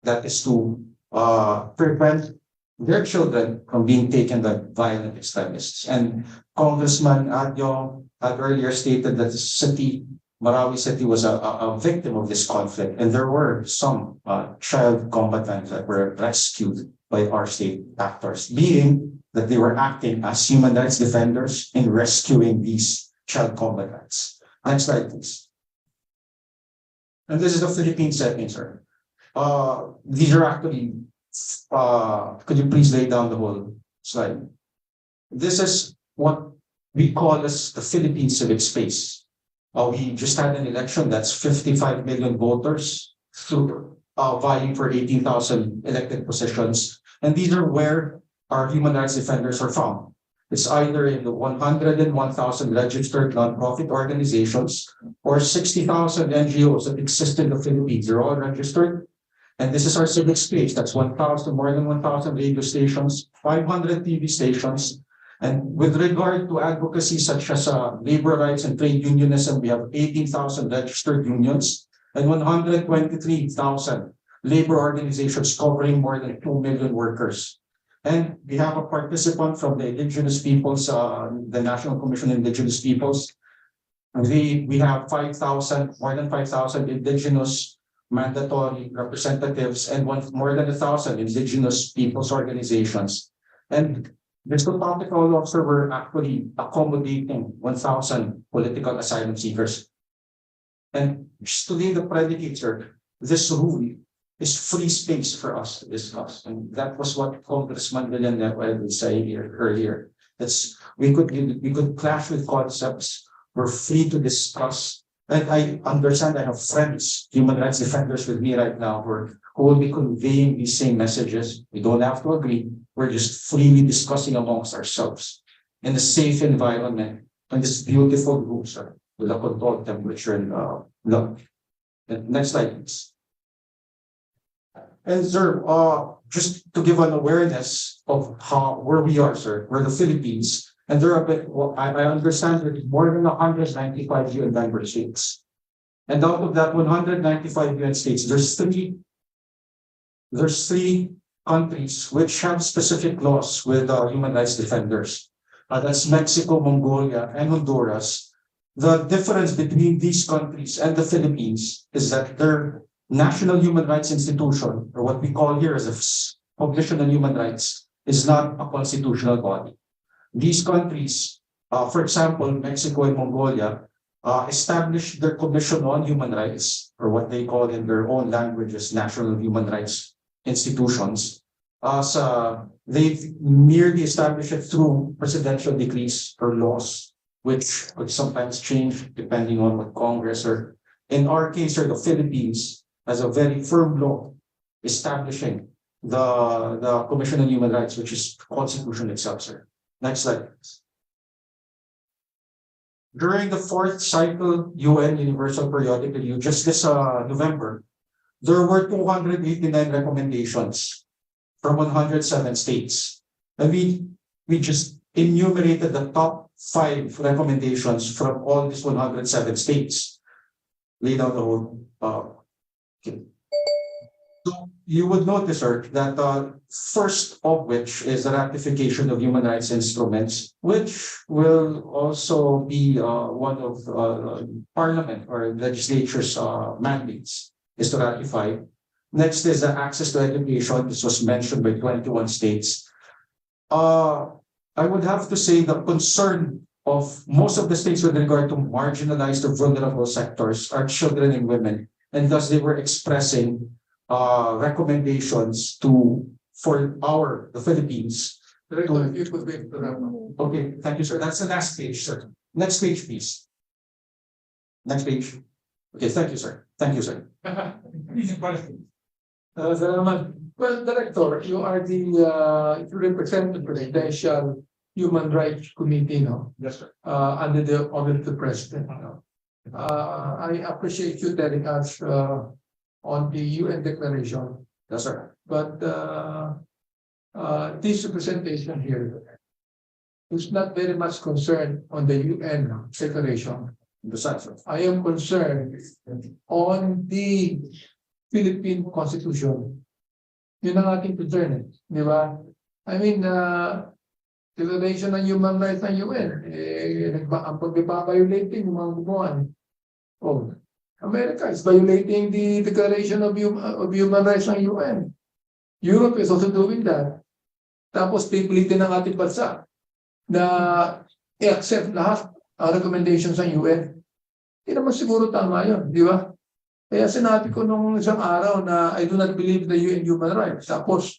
That is to prevent their children from being taken by violent extremists. And Congressman Adyong had earlier stated that the city, Marawi City, was a victim of this conflict. And there were some child combatants that were rescued by our state actors, being that they were acting as human rights defenders in rescuing these child combatants. Next slide, please. And this is the Philippine setting, sir. These are actually, could you please lay down the whole slide? This is what we call as the Philippine civic space. We just had an election that's 55 million voters through vying for 18,000 elected positions. And these are where our human rights defenders are found. It's either in the 101,000 registered nonprofit organizations or 60,000 NGOs that exist in the Philippines. They're all registered. And this is our civic space. That's 1,000, more than 1,000 radio stations, 500 TV stations. And with regard to advocacy such as labor rights and trade unionism, we have 18,000 registered unions and 123,000 labor organizations covering more than 2 million workers. And we have a participant from the Indigenous Peoples, the National Commission on Indigenous Peoples. We have 5,000, more than 5,000 indigenous mandatory representatives and more than 1,000 indigenous peoples organizations. And this topical officer were actually accommodating 1,000 political asylum seekers. And just to lay the predicate, sir, this rule is free space for us to discuss. And that was what Congressman Villanueva was saying earlier. That's we could clash with concepts. We're free to discuss. And I understand I have friends, human rights defenders with me right now who will be conveying these same messages. We don't have to agree. We're just freely discussing amongst ourselves in a safe environment in this beautiful room, sir, with a controlled temperature and look. Next slide, please. And sir, just to give an awareness of where we are, sir, we're the Philippines. And there are I understand that more than 195 UN member states. And out of that 195 UN states, there's three countries which have specific laws with human rights defenders. That's Mexico, Mongolia, and Honduras. The difference between these countries and the Philippines is that their national human rights institution, or what we call here as a Commission on Human Rights, is not a constitutional body. These countries, for example, Mexico and Mongolia, established their Commission on Human Rights, or what they call in their own languages, national human rights institutions. They've merely established it through presidential decrees or laws, which would sometimes change depending on what Congress or, in our case, or the Philippines, has a very firm law establishing the Commission on Human Rights, which is the Constitution itself, sir. Next slide, please. During the 4th cycle UN Universal Periodic Review, just this November, there were 289 recommendations from 107 states. And we just enumerated the top 5 recommendations from all these 107 states. Laid out the whole. Okay. So you would notice, sir, that first of which is the ratification of human rights instruments, which will also be one of Parliament or legislature's mandates is to ratify. Next is the access to education. This was mentioned by 21 states. I would have to say the concern of most of the states with regard to marginalized or vulnerable sectors are children and women, and thus they were expressing recommendations for the Philippines. Okay, thank you, sir. That's the last page, sir. Next page, please. Next page. Okay, thank you, sir. Thank you, sir. Well, Director, you are you represent the Presidential Human Rights Committee, no? Yes, sir. Under the office of the President. I appreciate you telling us on the UN declaration. Yes, sir. But this representation here is not very much concerned on the UN declaration. Besides, sir. I am concerned on the Philippine Constitution. Yun ang ating concern, di ba? I mean, declaration ng human rights ng UN, ang pag-violating yung mga gumawa. Oh, America is violating the declaration of human rights ng UN. Europe is also doing that. Tapos pipilitin ng ating bansa na i-accept lahat ang recommendations ng UN. Hindi naman siguro tama yun, di ba? Kaya sinabi ko nung isang araw na I do not believe the UN human rights. Tapos,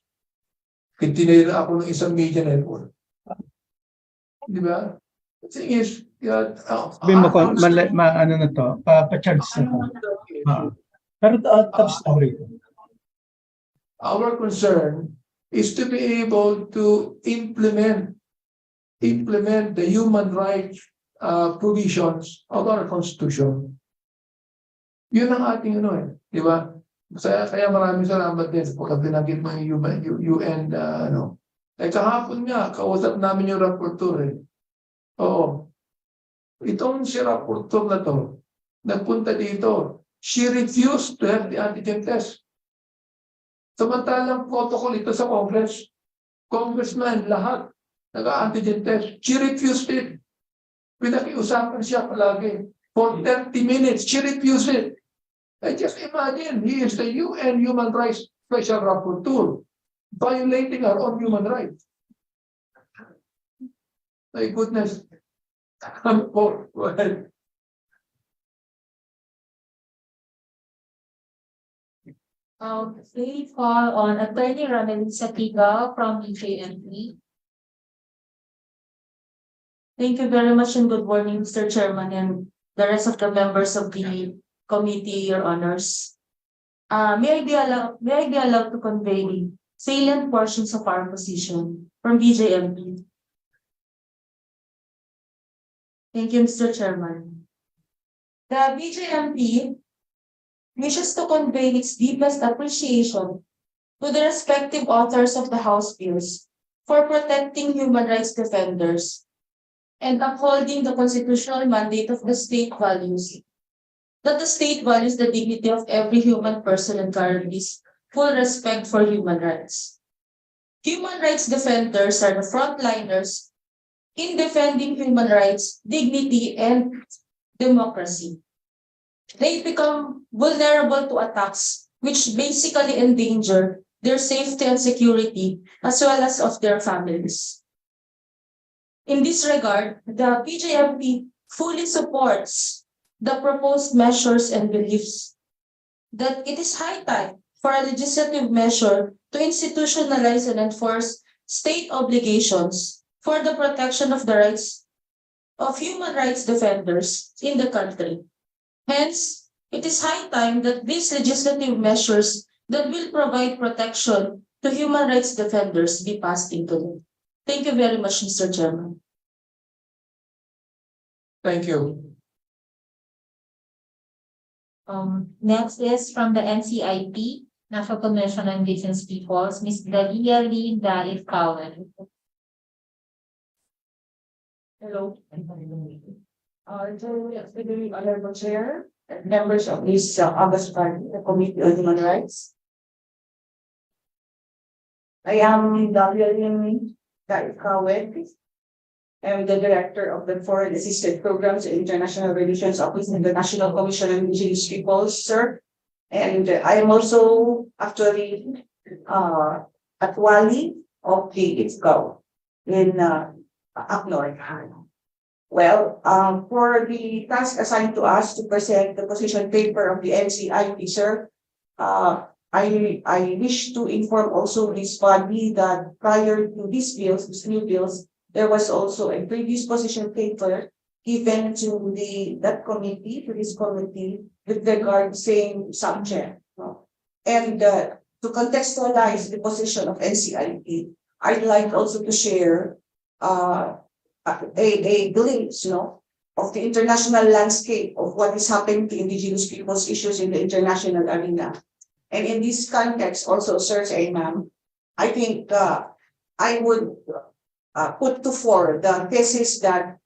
tinira ako ng isang media network. Di ba? The thing is, sabihin mo kung ano na to, pa-charge na to. Pero tapos na rin. Our concern is to be able to implement the human rights provisions of our Constitution. Yun ang ating di ba? Kaya maraming salamat din pagka binanggit mo yung UN, ano. Eh kahapon nga, kausap namin yung rapporteur eh. Oo. Itong si rapporteur na to, nagpunta dito, she refused to have the antigen test. Samantalang protocol ito sa Congress. Congressman, lahat, nag-antigen test. She refused it. Pinakiusapan siya palagi. For 30 minutes, she refused it. I just imagine, he is the UN Human Rights Special Rapporteur, violating our own human rights. My goodness. Go ahead. We call on Attorney Ronald Satiga from EJMP. Thank you very much and good morning, Mr. Chairman and the rest of the members of the committee, Your Honors. May I be allowed to convey salient portions of our position from BJMP? Thank you, Mr. Chairman. The BJMP wishes to convey its deepest appreciation to the respective authors of the House bills for protecting human rights defenders and upholding the constitutional mandate of the state values. That the state values the dignity of every human person and guarantees full respect for human rights. Human rights defenders are the frontliners in defending human rights, dignity, and democracy. They become vulnerable to attacks which basically endanger their safety and security as well as of their families. In this regard, the BJMP fully supports the proposed measures and believes that it is high time for a legislative measure to institutionalize and enforce state obligations for the protection of the rights of human rights defenders in the country. Hence, it is high time that these legislative measures that will provide protection to human rights defenders be passed into law. Thank you very much, Mr. Chairman. Thank you. Next is from the NCIP, National Commission on Indigenous Peoples, Ms. Dalia Lee Daif Cowan. Hello. Honorable Chair, members of this August Party, the Committee on Human Rights. I am Dalia Lee Daif Cowan. I'm the Director of the Foreign Assisted Programs and International Relations Office in the National Commission on Indigenous Peoples, sir. And I am also actually at Wali of the IFGAO in Aknor. Well, for the task assigned to us to present the position paper of the NCIP, sir, I wish to inform also this body that prior to these bills, these new bills, there was also a previous position paper given to that committee, to this committee, with regard to same subject. And to contextualize the position of NCIP, I'd like also to share a glimpse, of the international landscape of what is happening to indigenous people's issues in the international arena. And in this context, also, sir and ma'am, I think I would put to fore the thesis that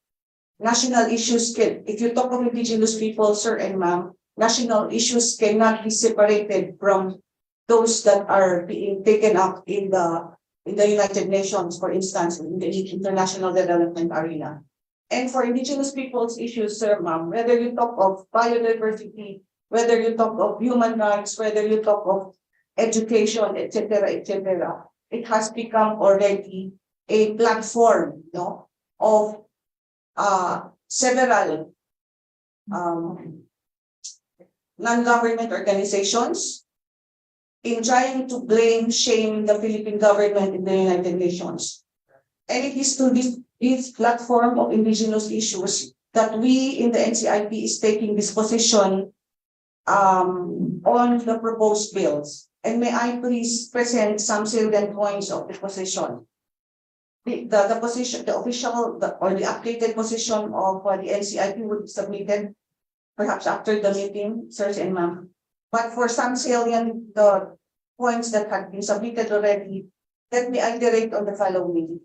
national issues can, if you talk of indigenous people, sir and ma'am, national issues cannot be separated from those that are being taken up in the United Nations, for instance, in the international development arena. And for indigenous people's issues, sir, ma'am, whether you talk of biodiversity, whether you talk of human rights, whether you talk of education, etc., it has become already a platform, of several non-government organizations in trying to blame, shame the Philippine government in the United Nations. And it is to this platform of indigenous issues that we in the NCIP is taking this position on the proposed bills. And may I please present some salient points of the position. The position, the official, or the updated position of the NCIP would be submitted perhaps after the meeting, sirs and ma'am. But for some salient points that had been submitted already, let me iterate on the following.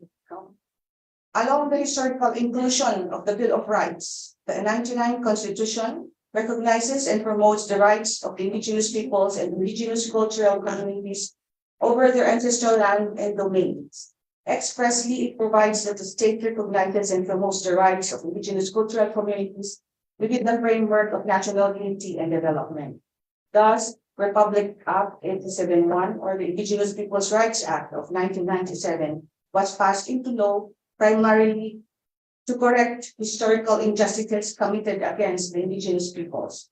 Along the historical inclusion of the Bill of Rights, the 99 Constitution recognizes and promotes the rights of the indigenous peoples and indigenous cultural communities over their ancestral land and domains. Expressly, it provides that the state recognizes and promotes the rights of indigenous cultural communities within the framework of national unity and development. Thus, Republic Act 87-1, or the Indigenous Peoples' Rights Act of 1997, was passed into law primarily to correct historical injustices committed against the indigenous peoples.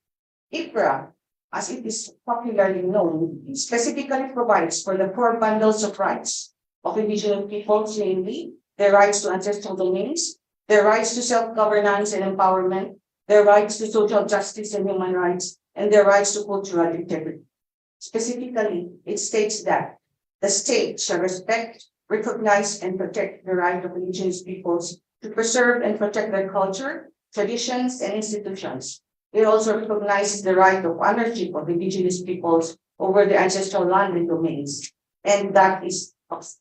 IPRA, as it is popularly known, specifically provides for the 4 bundles of rights of indigenous peoples, namely their rights to ancestral domains, their rights to self-governance and empowerment, their rights to social justice and human rights, and their rights to cultural integrity. Specifically, it states that the state shall respect, recognize, and protect the right of indigenous peoples to preserve and protect their culture, traditions, and institutions. It also recognizes the right of ownership of indigenous peoples over their ancestral land and domains, and that is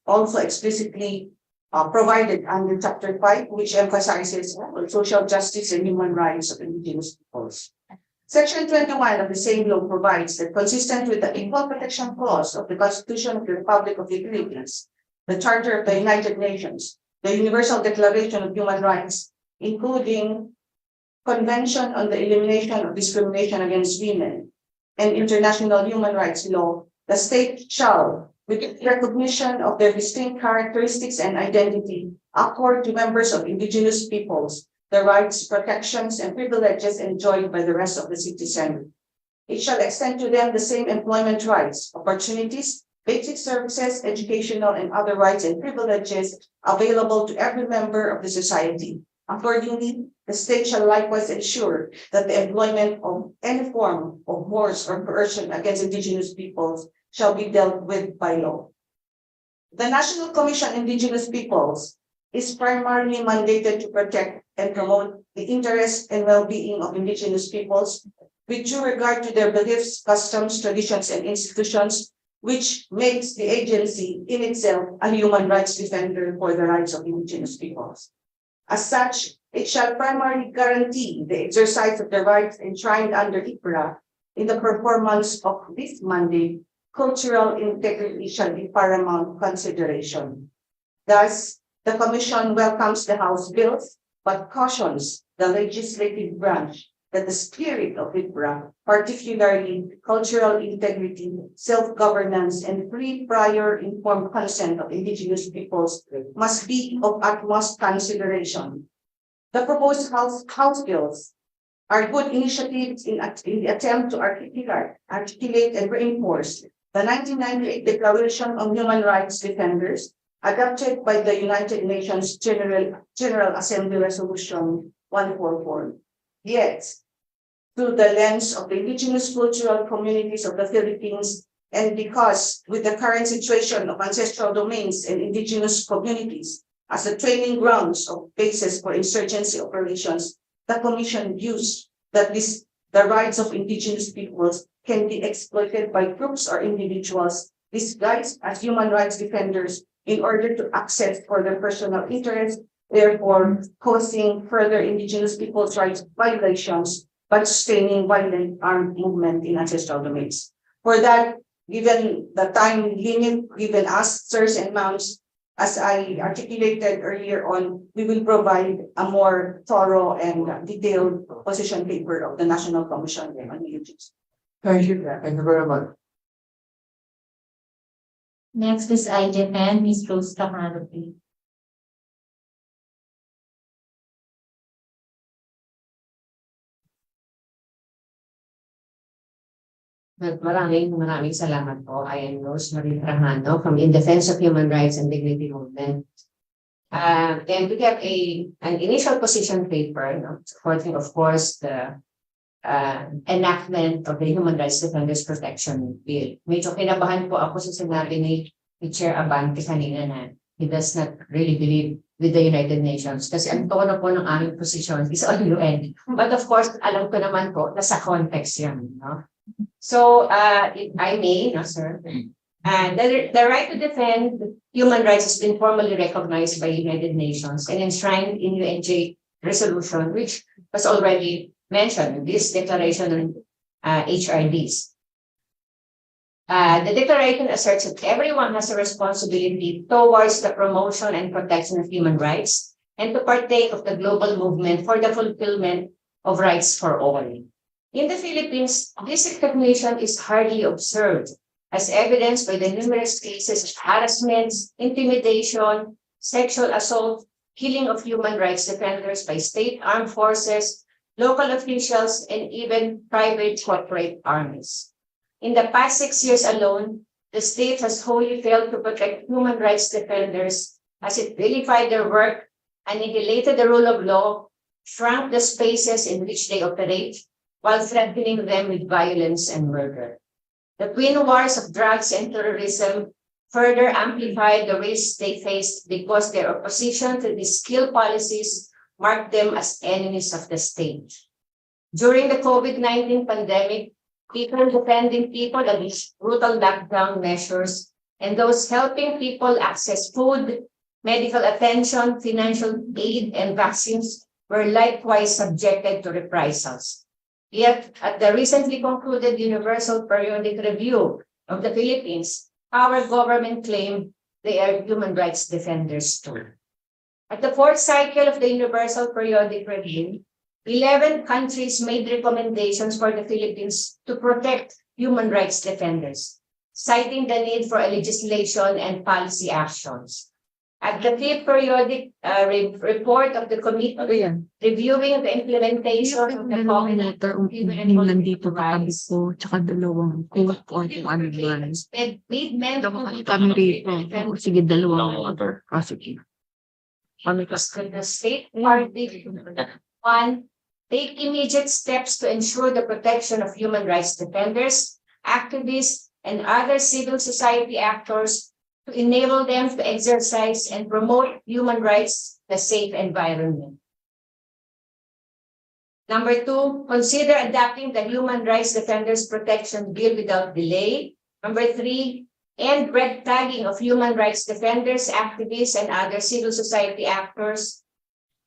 also explicitly provided under Chapter 5, which emphasizes social justice and human rights of indigenous peoples. Section 21 of the same law provides that, consistent with the Equal Protection Clause of the Constitution of the Republic of the Philippines, the Charter of the United Nations, the Universal Declaration of Human Rights, including Convention on the Elimination of Discrimination Against Women, and international human rights law, the state shall, with recognition of their distinct characteristics and identity, accord to members of indigenous peoples the rights, protections, and privileges enjoyed by the rest of the citizenry. It shall extend to them the same employment rights, opportunities, basic services, educational, and other rights and privileges available to every member of the society. Accordingly, the state shall likewise ensure that the employment of any form of force or coercion against indigenous peoples shall be dealt with by law. The National Commission on Indigenous Peoples is primarily mandated to protect and promote the interests and well-being of indigenous peoples with due regard to their beliefs, customs, traditions, and institutions, which makes the agency in itself a human rights defender for the rights of indigenous peoples. As such, it shall primarily guarantee the exercise of the rights enshrined under IPRA. In the performance of this mandate, cultural integrity shall be paramount consideration. Thus, the Commission welcomes the House bills, but cautions the legislative branch that the spirit of IPRA, particularly cultural integrity, self-governance, and free, prior, informed consent of indigenous peoples, must be of utmost consideration. The proposed House bills are good initiatives in the attempt to articulate and reinforce the 1998 Declaration on Human Rights Defenders, adopted by the United Nations General Assembly Resolution 144. Yet, through the lens of the indigenous cultural communities of the Philippines, and because with the current situation of ancestral domains and indigenous communities as the training grounds of basis for insurgency operations, the Commission views that the rights of indigenous peoples can be exploited by groups or individuals disguised as human rights defenders in order to access for their personal interests, therefore causing further indigenous peoples' rights violations by sustaining violent armed movement in ancestral domains. For that, given the time limit given us, sirs and ma'ams, as I articulated earlier on, we will provide a more thorough and detailed position paper of the National Commission on Indigenous. Thank you. Thank you very much. Next is IDFN, Ms. Rose Trajano, please. Maraming salamat po. I am Rosemary Trajano from In Defense of Human Rights and Dignity Movement. And we have an initial position paper supporting, of course, the enactment of the Human Rights Defenders Protection Bill. Medyo kinabahan po ako sa sinabi ni Chair Abante kanina na he does not really believe with the United Nations kasi ang tono po ng aming position is on UN. But of course, alam ko naman po na sa context yan. No? So, if I may, no, sir. And the right to defend human rights has been formally recognized by United Nations and enshrined in UNJ resolution, which was already mentioned in this declaration on HRDs. The declaration asserts that everyone has a responsibility towards the promotion and protection of human rights and to partake of the global movement for the fulfillment of rights for all. In the Philippines, this recognition is hardly observed, as evidenced by the numerous cases of harassments, intimidation, sexual assault, killing of human rights defenders by state armed forces, local officials, and even private corporate armies. In the past 6 years alone, the state has wholly failed to protect human rights defenders as it vilified their work, annihilated the rule of law, shrunk the spaces in which they operate, while threatening them with violence and murder. The twin wars of drugs and terrorism further amplified the risks they faced because their opposition to these kill policies marked them as enemies of the state. During the COVID-19 pandemic, people defending people against brutal lockdown measures and those helping people access food, medical attention, financial aid, and vaccines were likewise subjected to reprisals. Yet, at the recently concluded Universal Periodic Review of the Philippines, our government claimed they are human rights defenders too. At the fourth cycle of the Universal Periodic Review, 11 countries made recommendations for the Philippines to protect human rights defenders, citing the need for a legislation and policy actions. At the fifth periodic report of the committee reviewing the implementation of the covenant nandito katabi ko, tsaka dalawang kung ano ba. Kami rito. Sige, dalawang water. Sige. Kami kasi. The state party, one, take immediate steps to ensure the protection of human rights defenders, activists, and other civil society actors to enable them to exercise and promote human rights, the safe environment. Number two, consider adopting the Human Rights Defenders Protection Bill without delay. Number three, end red tagging of human rights defenders, activists, and other civil society actors.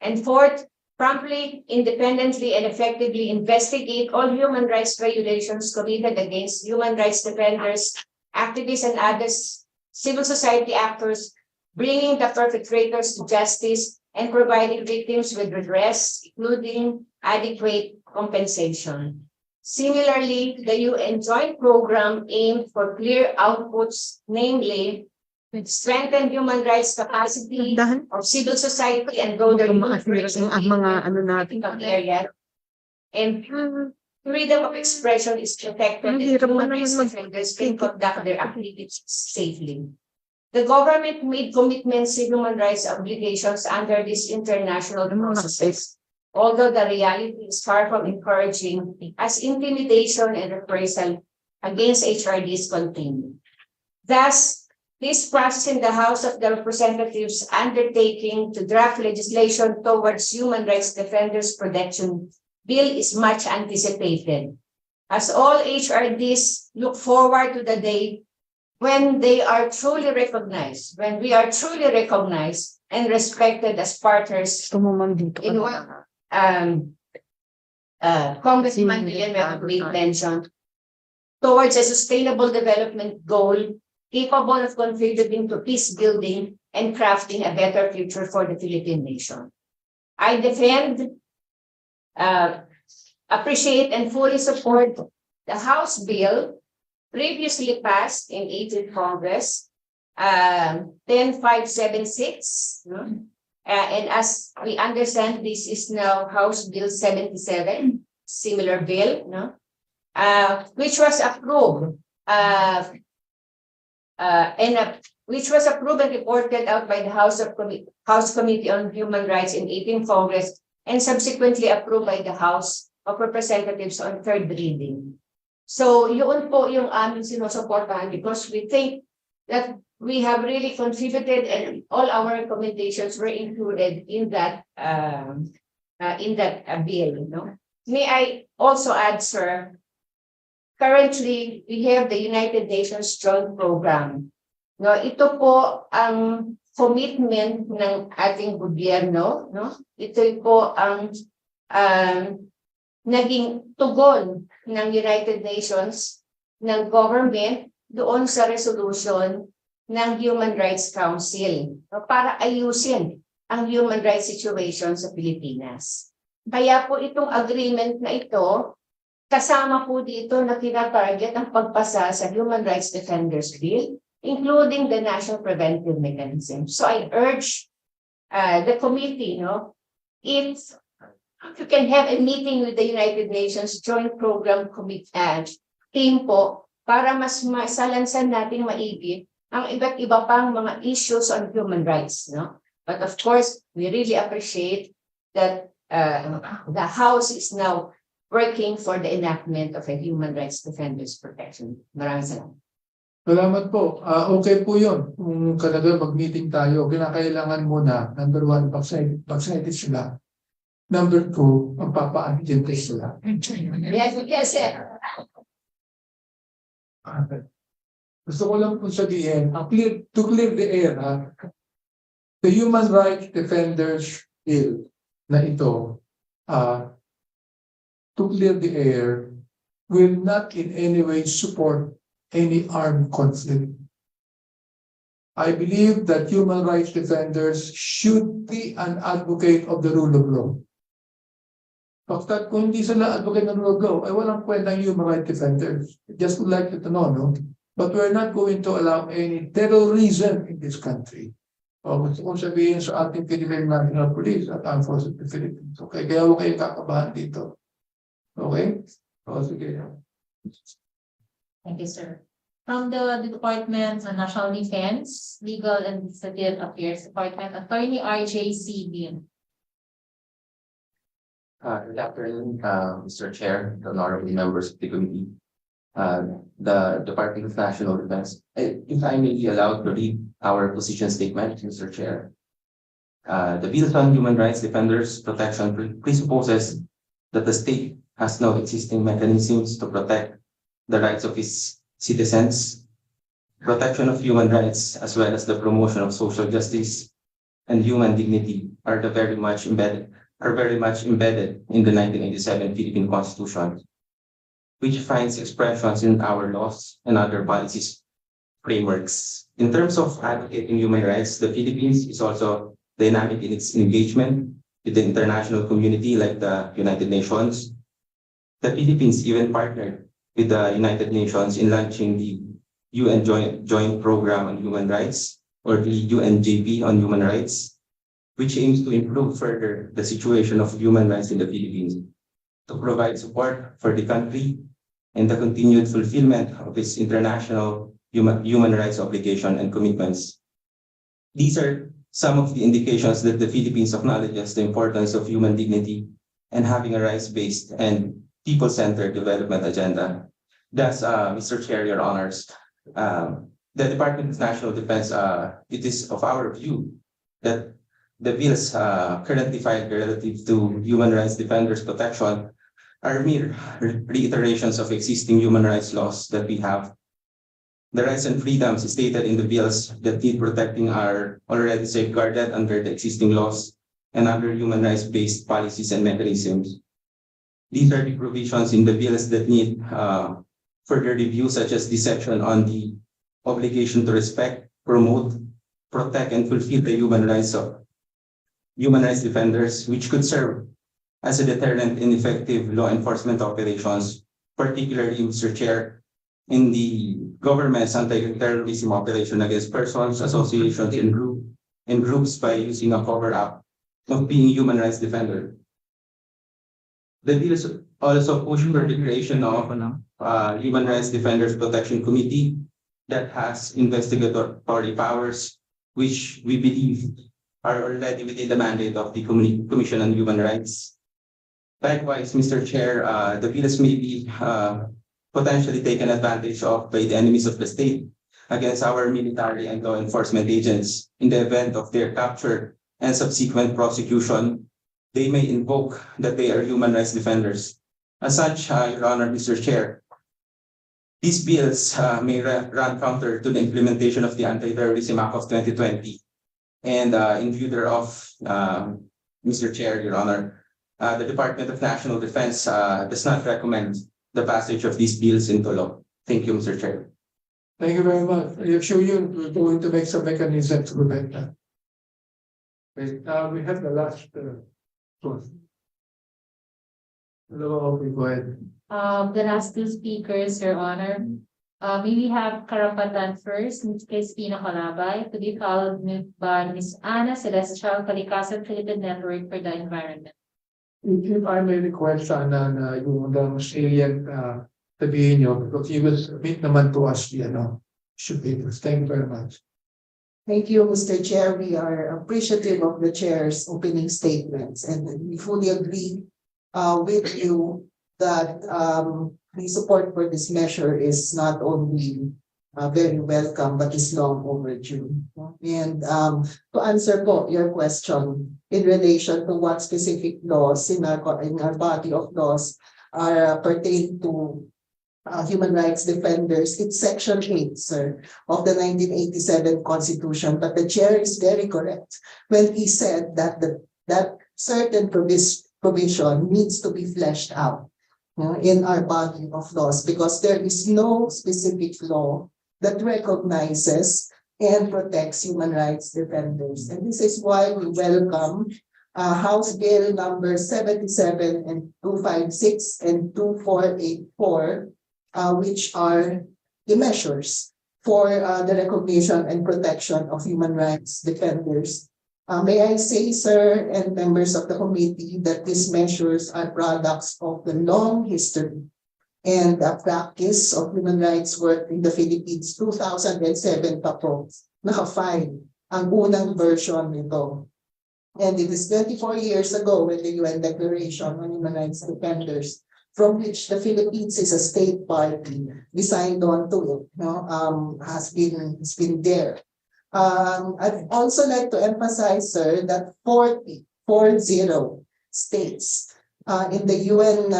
And fourth, promptly, independently, and effectively investigate all human rights violations committed against human rights defenders, activists, and others civil society actors, bringing the perpetrators to justice and providing victims with redress, including adequate compensation. Similarly, the UN Joint Program aimed for clear outputs, namely, strengthen human rights capacity of civil society and broader area, and freedom of expression is protected and human rights defenders can conduct their activities safely. The government made commitments to human rights obligations under these international processes, although the reality is far from encouraging as intimidation and reprisal against HRDs continue. Thus, this process in the House of the Representatives undertaking to draft legislation towards human rights defenders protection bill is much anticipated, as all HRDs look forward to the day when they are truly recognized, when we are truly recognized and respected as partners in what Congressman Villanueva made mention towards a sustainable development goal capable of contributing to peace building and crafting a better future for the Philippine nation. I defend, appreciate, and fully support the House bill previously passed in 18th Congress, 10576. And as we understand, this is now House Bill 77, similar bill, which was approved which was approved and reported out by the House Committee on Human Rights in 18th Congress and subsequently approved by the House of Representatives on third reading. So yun po yung aming sinusuportahan because we think that we have really contributed and all our recommendations were included in that bill. May I also add, sir, currently, we have the United Nations Joint Program. No, ito po ang commitment ng ating gobyerno, no? Ito po ang naging tugon ng United Nations, ng government, doon sa resolution ng Human Rights Council, no? Para ayusin ang human rights situation sa Pilipinas. Kaya po itong agreement na ito, kasama po dito na tinatarget ang pagpasa sa Human Rights Defenders Bill, including the National Preventive Mechanism. So I urge the committee, if you can have a meeting with the United Nations Joint Program team po, para mas masalansan natin maigi ang iba't iba pang mga issues on human rights. But of course, we really appreciate that the House is now working for the enactment of a Human Rights Defenders Protection. Maraming salamat. Salamat po. Okay po yun. Kung talaga mag-meeting tayo, kinakailangan muna, number one, vaccinated sila. Number two, magpapa-antigen test sila. Yes, sir. Gusto ko lang po sabihin, to clear the air, the Human Rights Defenders Bill na ito, to clear the air, will not in any way support any armed conflict. I believe that human rights defenders should be an advocate of the rule of law. Pagkat kung hindi sila advocate ng rule of law, ay walang kwentang human rights defenders. Just would like you to know, no? But we're not going to allow any terrorism in this country. O gusto kong sabihin sa ating Philippine National Police at Armed Forces of the Philippines. Okay, kaya huwag kayong kakabahan dito. Okay? O sige. Thank you, sir. From the Department of National Defense, Legal and Civil Affairs Department, Attorney R.J. Bean. Good afternoon, Mr. Chair, the honorable members of the committee. The Department of National Defense, if I may be allowed to read our position statement, Mr. Chair. The Bill on Human Rights Defenders Protection presupposes that the state has no existing mechanisms to protect the rights of its citizens, protection of human rights, as well as the promotion of social justice and human dignity are very much embedded in the 1987 Philippine Constitution, which finds expressions in our laws and other policies frameworks. In terms of advocating human rights, the Philippines is also dynamic in its engagement with the international community like the United Nations. The Philippines even partnered with the United Nations in launching the UN Joint Program on Human Rights, or the UNJP on Human Rights, which aims to improve further the situation of human rights in the Philippines, to provide support for the country and the continued fulfillment of its international human rights obligation and commitments. These are some of the indications that the Philippines acknowledges the importance of human dignity and having a rights-based and people-centered development agenda. Thus, Mr. Chair, Your Honors, the Department of National Defense, it is of our view that the bills currently filed relative to human rights defenders protection are mere reiterations of existing human rights laws that we have. The rights and freedoms stated in the bills that need protecting are already safeguarded under the existing laws and under human rights-based policies and mechanisms. These are the provisions in the bills that need further review, such as the section on the obligation to respect, promote, protect, and fulfill the human rights of human rights defenders, which could serve as a deterrent in effective law enforcement operations, particularly, Mr. Chair, in the government's anti-terrorism operation against persons, associations, and groups by using a cover-up of being human rights defender. The bill is also pushing for the creation of Human Rights Defenders Protection Committee that has investigatory powers, which we believe are already within the mandate of the Commission on Human Rights. Likewise, Mr. Chair, the bills may be potentially taken advantage of by the enemies of the state against our military and law enforcement agents in the event of their capture and subsequent prosecution. They may invoke that they are human rights defenders. As such, Your Honor, Mr. Chair, these bills may run counter to the implementation of the Anti-Terrorism Act of 2020. And in view thereof, Mr. Chair, Your Honor, the Department of National Defense does not recommend the passage of these bills into law. Thank you, Mr. Chair. Thank you very much. I assure you, we're going to make some mechanism to prevent that. Okay, we have the last, one. Hello, go ahead. The last two speakers, Your Honor. May we have Karapatan first, Ms. Cristina Calabay, to be followed by Ms. Ana Celestial, Kalikasan Philippine Network for the Environment. If I may request sana na yung salient sabihin nyo, because you will submit naman to us the issue papers. Thank you very much. Thank you, Mr. Chair. We are appreciative of the chair's opening statements, and we fully agree with you that the support for this measure is not only very welcome, but is long overdue. And to answer your question in relation to what specific laws in our body of laws are pertain to human rights defenders, it's Section 8, sir, of the 1987 Constitution. But the chair is very correct when he said that that certain provision needs to be fleshed out in our body of laws, because there is no specific law that recognizes and protects human rights defenders. And this is why we welcome House Bill number 77 and 256 and 2484, which are the measures for the recognition and protection of human rights defenders. May I say, sir, and members of the committee, that these measures are products of the long history and practice of human rights work in the Philippines. 2007 pa po, naka-file ang unang version nito. And it is 24 years ago when the UN Declaration on Human Rights Defenders, from which the Philippines is a state party, signed on to it, has been there. I'd also like to emphasize, sir, that 40 states in the UN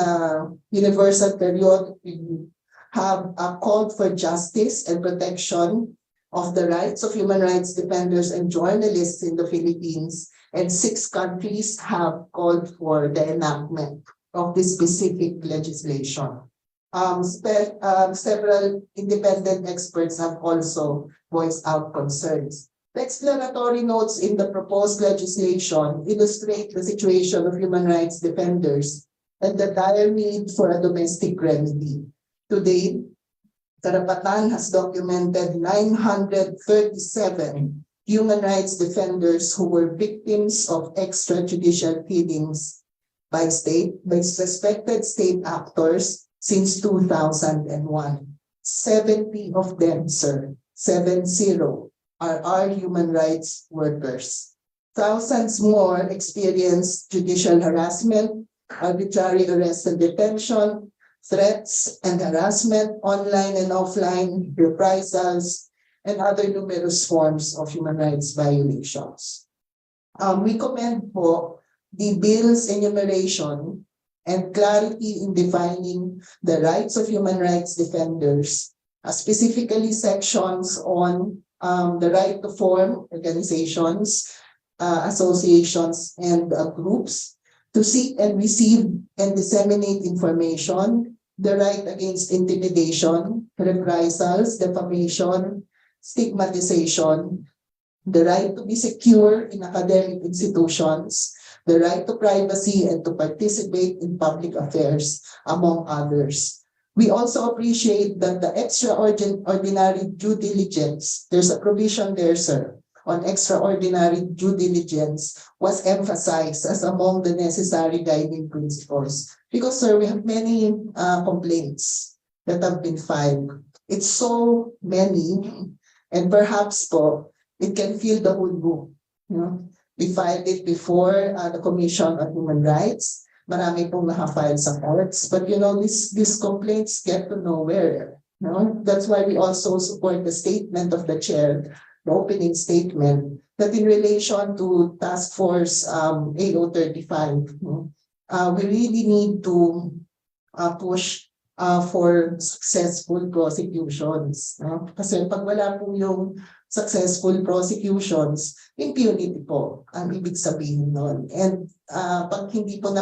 Universal Periodic Review have called for justice and protection of the rights of human rights defenders and journalists in the Philippines, and 6 countries have called for the enactment of this specific legislation. Several independent experts have also voiced out concerns. The explanatory notes in the proposed legislation illustrate the situation of human rights defenders and the dire need for a domestic remedy. To date, Karapatan has documented 937 human rights defenders who were victims of extrajudicial killings by suspected state actors since 2001. 70 of them, sir, 70, are our human rights workers. Thousands more experienced judicial harassment, arbitrary arrest and detention, threats and harassment, online and offline, reprisals, and other numerous forms of human rights violations. We commend po the bill's enumeration and clarity in defining the rights of human rights defenders, specifically sections on the right to form organizations, associations, and groups, to seek and receive and disseminate information, the right against intimidation, reprisals, defamation, stigmatization, the right to be secure in academic institutions, the right to privacy and to participate in public affairs, among others. We also appreciate that the extraordinary due diligence, there's a provision there, sir, on extraordinary due diligence was emphasized as among the necessary guiding principles. Because, sir, we have many complaints that have been filed. It's so many, and perhaps po, it can fill the whole book. We filed it before the Commission on Human Rights. Marami pong nakafile sa courts. But these complaints get to nowhere. That's why we also support the statement of the chair, the opening statement, that in relation to Task Force 8035, we really need to push for successful prosecutions. No? Kasi pag wala po yung successful prosecutions, impunity po ang ibig sabihin nun. And pag hindi po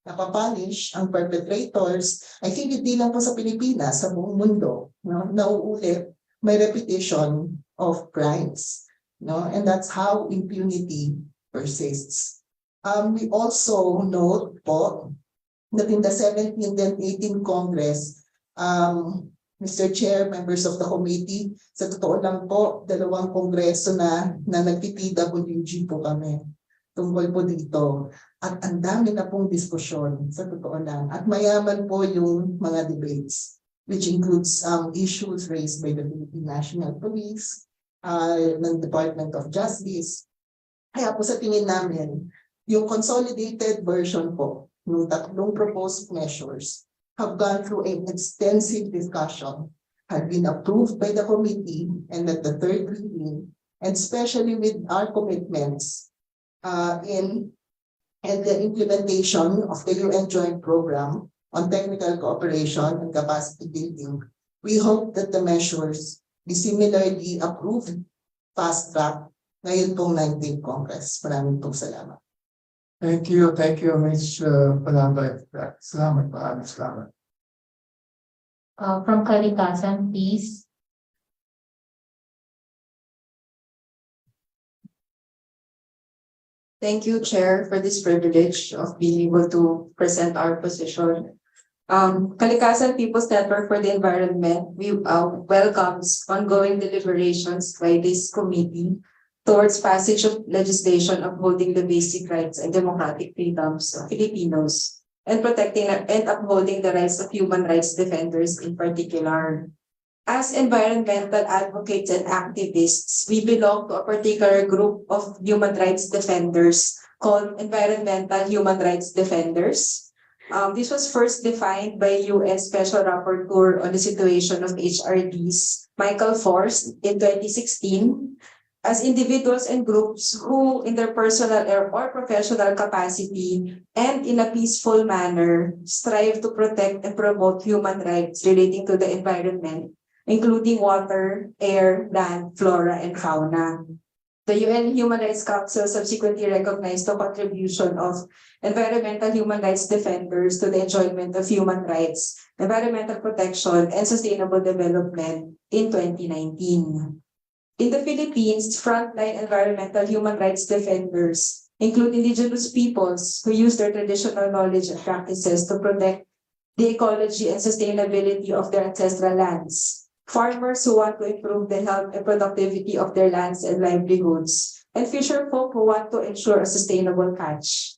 napapunish ang perpetrators, I think hindi lang po sa Pilipinas, sa buong mundo, no? Nauulit, may repetition of crimes. No? And that's how impunity persists. We also note po that in the 17th and 18th Congress, Mr. Chair, members of the committee, sa totoo lang po, 2 kongreso na nag-PWG po kami tungkol po dito. At ang dami na pong diskusyon, sa totoo lang. At mayaman po yung mga debates, which includes issues raised by the Philippine National Police, ng Department of Justice. Kaya po sa tingin namin, yung consolidated version po ng 3 proposed measures have gone through an extensive discussion, have been approved by the committee and at the 3rd reading, and especially with our commitments in the implementation of the UN Joint Program on Technical Cooperation and Capacity Building. We hope that the measures be similarly approved, fast-track, ngayon pong 19th Congress. Maraming pong salamat. Thank you, Ms. Palambay. Salamat. From Kalikasan, please. Thank you, Chair, for this privilege of being able to present our position. Kalikasan People's Network for the Environment, we welcomes ongoing deliberations by this committee towards passage of legislation upholding the basic rights and democratic freedoms of Filipinos and protecting and upholding the rights of human rights defenders in particular. As environmental advocates and activists, we belong to a particular group of human rights defenders called Environmental Human Rights Defenders. This was first defined by US Special Rapporteur on the situation of HRDs, Michael Forst, in 2016, as individuals and groups who, in their personal or professional capacity and in a peaceful manner, strive to protect and promote human rights relating to the environment, including water, air, land, flora, and fauna. The UN Human Rights Council subsequently recognized the contribution of environmental human rights defenders to the enjoyment of human rights, environmental protection, and sustainable development in 2019. In the Philippines, frontline environmental human rights defenders include indigenous peoples who use their traditional knowledge and practices to protect the ecology and sustainability of their ancestral lands, farmers who want to improve the health and productivity of their lands and livelihoods, and fisherfolk who want to ensure a sustainable catch.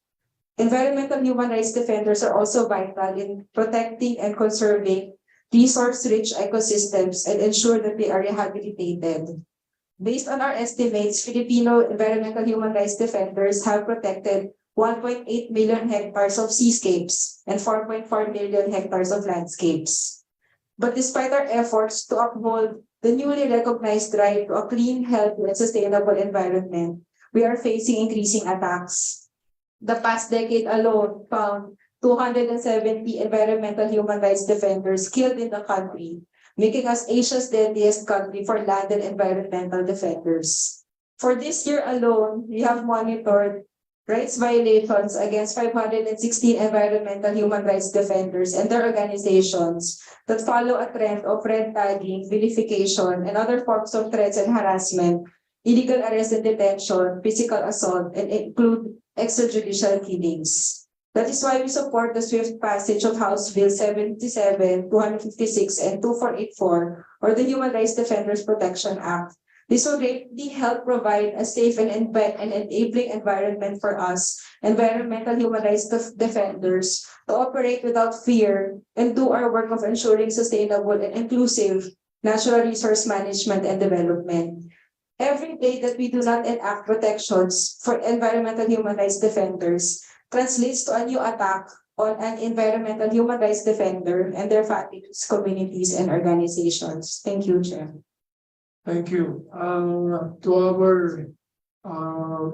Environmental human rights defenders are also vital in protecting and conserving resource-rich ecosystems and ensure that they are rehabilitated. Based on our estimates, Filipino environmental human rights defenders have protected 1.8 million hectares of seascapes and 4.4 million hectares of landscapes. But despite our efforts to uphold the newly recognized right to a clean, healthy, and sustainable environment, we are facing increasing attacks. The past decade alone found 270 environmental human rights defenders killed in the country, making us Asia's deadliest country for land and environmental defenders. For this year alone, we have monitored rights violations against 516 environmental human rights defenders and their organizations that follow a trend of red tagging, vilification, and other forms of threats and harassment, illegal arrest and detention, physical assault, and include extrajudicial killings. That is why we support the swift passage of House Bill 77, 256, and 2484, or the Human Rights Defenders Protection Act. This will greatly help provide a safe and enabling environment for us, environmental human rights defenders, to operate without fear and do our work of ensuring sustainable and inclusive natural resource management and development. Every day that we do not enact protections for environmental human rights defenders translates to a new attack on an environmental human rights defender and their families, communities, and organizations. Thank you, Chair. Thank you. To our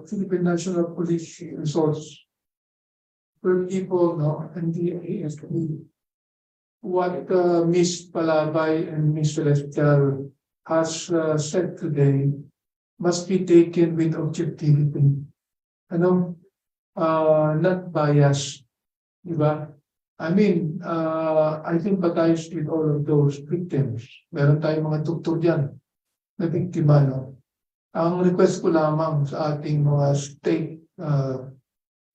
Philippine National Police Resource for people, no, and the AFP. What Ms. Palabay and Ms. Celestial has said today must be taken with objectivity. Ano? Not bias. Diba? I mean, I sympathize with all of those victims. Meron tayong mga tuktor dyan na biktima, no? Ang request ko lamang sa ating mga state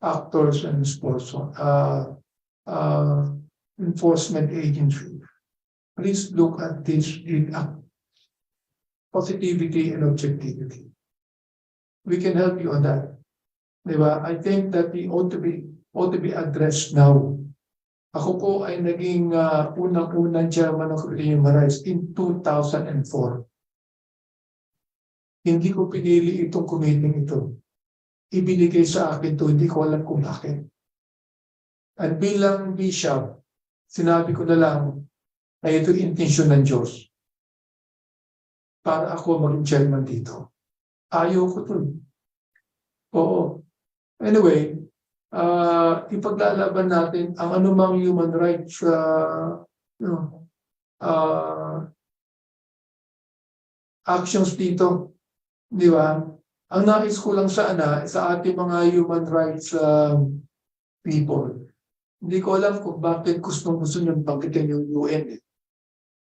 actors and sponsors, enforcement agency, please look at this in positivity and objectivity. We can help you on that. Diba? I think that we ought to be addressed now. Ako po ay naging unang-unang chairman ng Human Rights in 2004. Hindi ko pinili itong committee ito. Ibinigay sa akin to, hindi ko alam kung bakit. At bilang bishop, sinabi ko na lang na ito intensyon ng Diyos para ako maging chairman dito. Ayaw ko to. Oo. Anyway, ipaglalaban natin ang anumang human rights actions dito. Di ba? Ang nais ko lang sana sa ating mga human rights people, hindi ko alam kung bakit gusto nyo banggitin yung UN.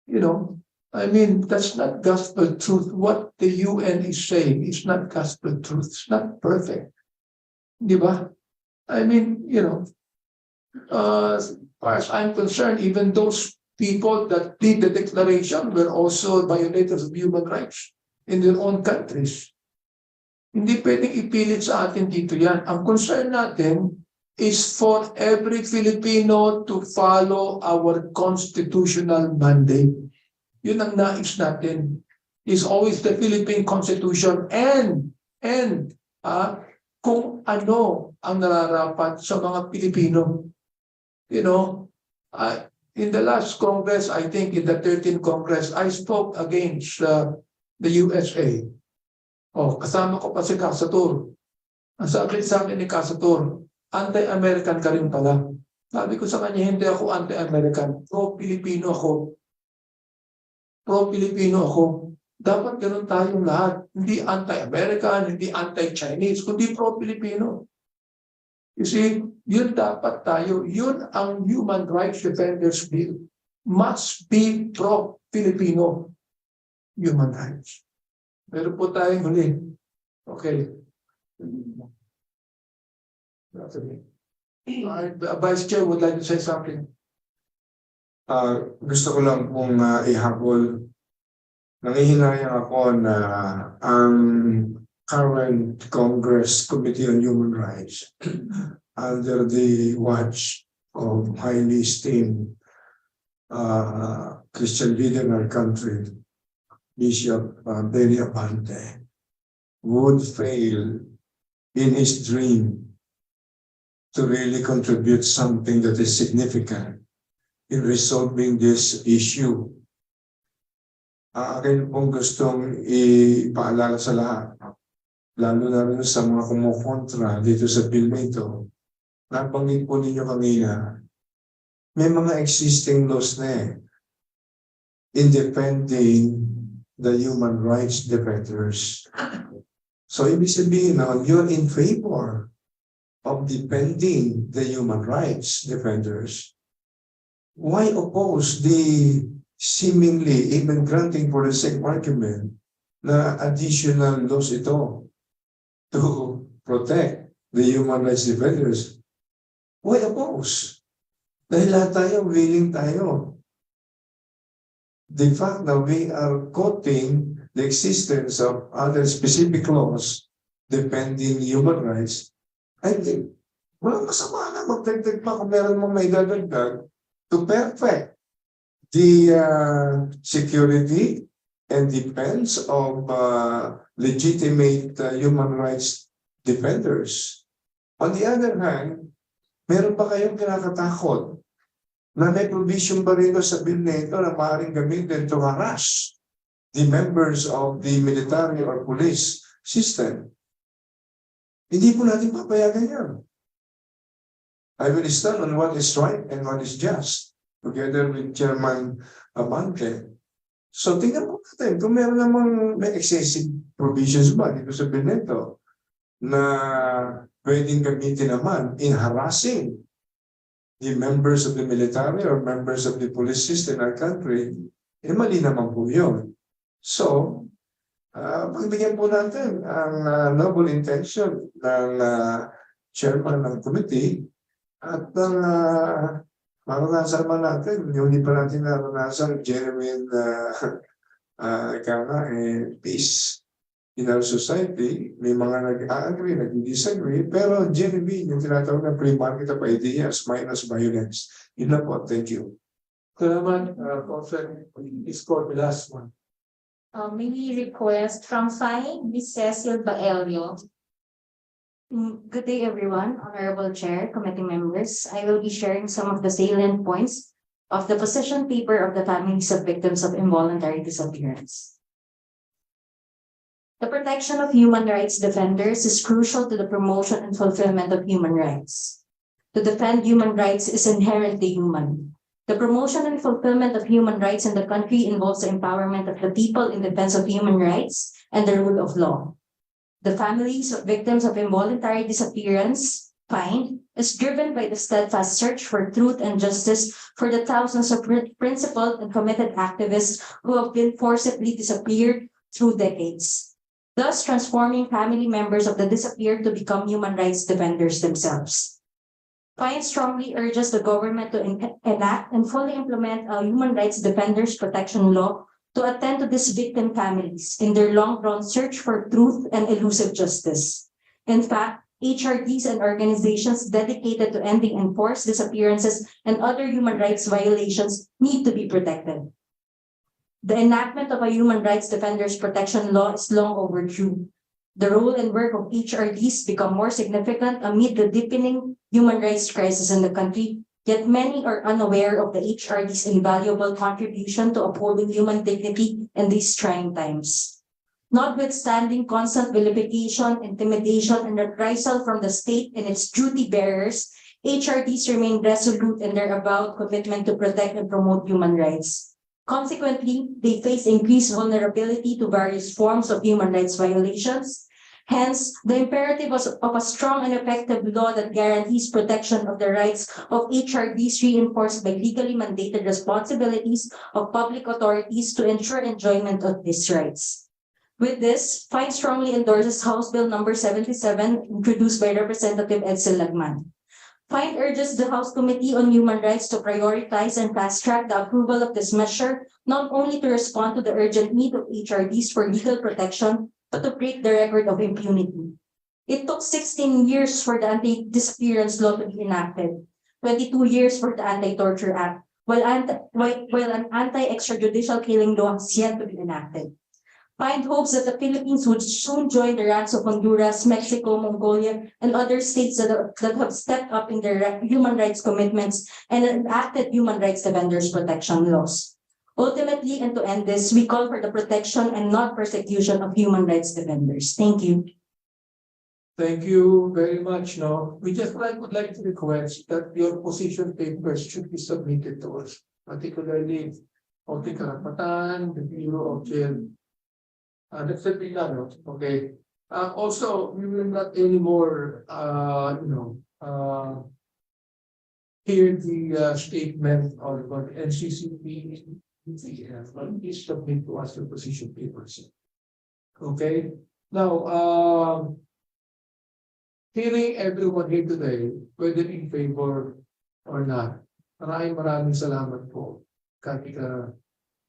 You know, I mean, that's not gospel truth. What the UN is saying is not gospel truth. It's not perfect. Di ba? I mean, you know, as far as I'm concerned, even those people that did the declaration were also violators of human rights in their own countries. Hindi pwedeng ipilit sa atin dito yan. Ang concern natin is for every Filipino to follow our constitutional mandate. Yun ang nais natin. Is always the Philippine Constitution and kung ano ang nararapat sa mga Pilipino. You know, in the last Congress, I think in the 13th Congress, I spoke against the USA. Oh, kasama ko pa si Casator. Ang sabi sa akin ni Casator, anti-American ka rin pala. Sabi ko sa kanya, hindi ako anti-American. Pro-Pilipino ako. Pro-Pilipino ako. Dapat ganun tayong lahat. Hindi anti-American, hindi anti-Chinese, kundi pro-Pilipino. You see, yun dapat tayo. Yun ang Human Rights Defenders Bill. Must be pro-Filipino human rights. Meron po tayong huli. Okay. Vice Chair would like to say something. Gusto ko lang pong ihabol. Nangihinayang ako na ang current Congress Committee on Human Rights under the watch of highly esteemed Christian leader in our country, Bishop Benny Abante, would fail in his dream to really contribute something that is significant in resolving this issue. Akin pong gustong ipaalala sa lahat, lalo na rin sa mga kumukontra dito sa bill na ito, nabanggit po ninyo kanina, may mga existing laws na in defending the human rights defenders. So, ibig sabihin na you're in favor of defending the human rights defenders. Why oppose the seemingly even granting for the sake of argument na additional laws ito to protect the human rights defenders? Why oppose? Dahil lahat tayo, willing tayo. The fact that we are quoting the existence of other specific laws defending human rights, I think, walang masama na magdagdag pa kung meron mong may dadagdag to perfect the security and defense of legitimate human rights defenders. On the other hand, meron pa kayong kinakatakot na may provision ba rito sa bill na ito na maaaring gamitin to harass the members of the military or police system? Hindi po natin papayagan yan. I will stand on what is right and what is just, together with Chairman Abante. So tingnan po natin kung meron namang may excessive provisions ba dito sa bill nito na pwedeng gamitin naman in harassing the members of the military or members of the police system in our country, mali naman po yun. So, pagbigyan po natin ang noble intention ng chairman ng committee at ang maranasan naman natin, yung hindi pa natin naranasan genuine peace in our society. May mga nag-agree, nag-disagree, pero genuine yung tinatawag na free market of ideas minus violence. Yun na po, thank you. Salamat, please call the last one. May we request from FINE, Ms. Cecil Baelio. Good day, everyone. Honorable Chair, committee members. I will be sharing some of the salient points of the position paper of the families of victims of involuntary disappearance. The protection of human rights defenders is crucial to the promotion and fulfillment of human rights. To defend human rights is inherently human. The promotion and fulfillment of human rights in the country involves the empowerment of the people in defense of human rights and the rule of law. The families of victims of involuntary disappearance, FINE, is driven by the steadfast search for truth and justice for the thousands of principled and committed activists who have been forcibly disappeared through decades, thus transforming family members of the disappeared to become human rights defenders themselves. FINE strongly urges the government to enact and fully implement a human rights defenders protection law to attend to these victim families in their long-run search for truth and elusive justice. In fact, HRDs and organizations dedicated to ending enforced disappearances and other human rights violations need to be protected. The enactment of a human rights defenders protection law is long overdue. The role and work of HRDs become more significant amid the deepening human rights crisis in the country, yet many are unaware of the HRD's invaluable contribution to upholding human dignity in these trying times. Notwithstanding constant vilification, intimidation, and reprisal from the state and its duty bearers, HRDs remain resolute in their avowed commitment to protect and promote human rights. Consequently, they face increased vulnerability to various forms of human rights violations. Hence, the imperative of a strong and effective law that guarantees protection of the rights of HRDs reinforced by legally mandated responsibilities of public authorities to ensure enjoyment of these rights. With this, FINE strongly endorses House Bill number 77, introduced by Representative Edsel Lagman. FINE urges the House Committee on Human Rights to prioritize and fast-track the approval of this measure, not only to respond to the urgent need of HRDs for legal protection, but to break the record of impunity. It took 16 years for the Anti-Disappearance Law to be enacted, 22 years for the Anti-Torture Act, while an anti-extrajudicial killing law has yet to be enacted. FINE hopes that the Philippines would soon join the ranks of Honduras, Mexico, Mongolia, and other states that have stepped up in their human rights commitments and enacted human rights defenders protection laws. Ultimately, and to end this, we call for the protection and not persecution of human rights defenders. Thank you. Thank you very much. No, we just would like to request that your position papers should be submitted to us, particularly of the Karapatan, the Bureau of Jail. That's the thing, no? Okay. Also, we will not anymore, hear the statement of NCCP. Please submit to us your position papers. Okay. Now, hearing everyone here today, whether in favor or not, maraming salamat po. Kahit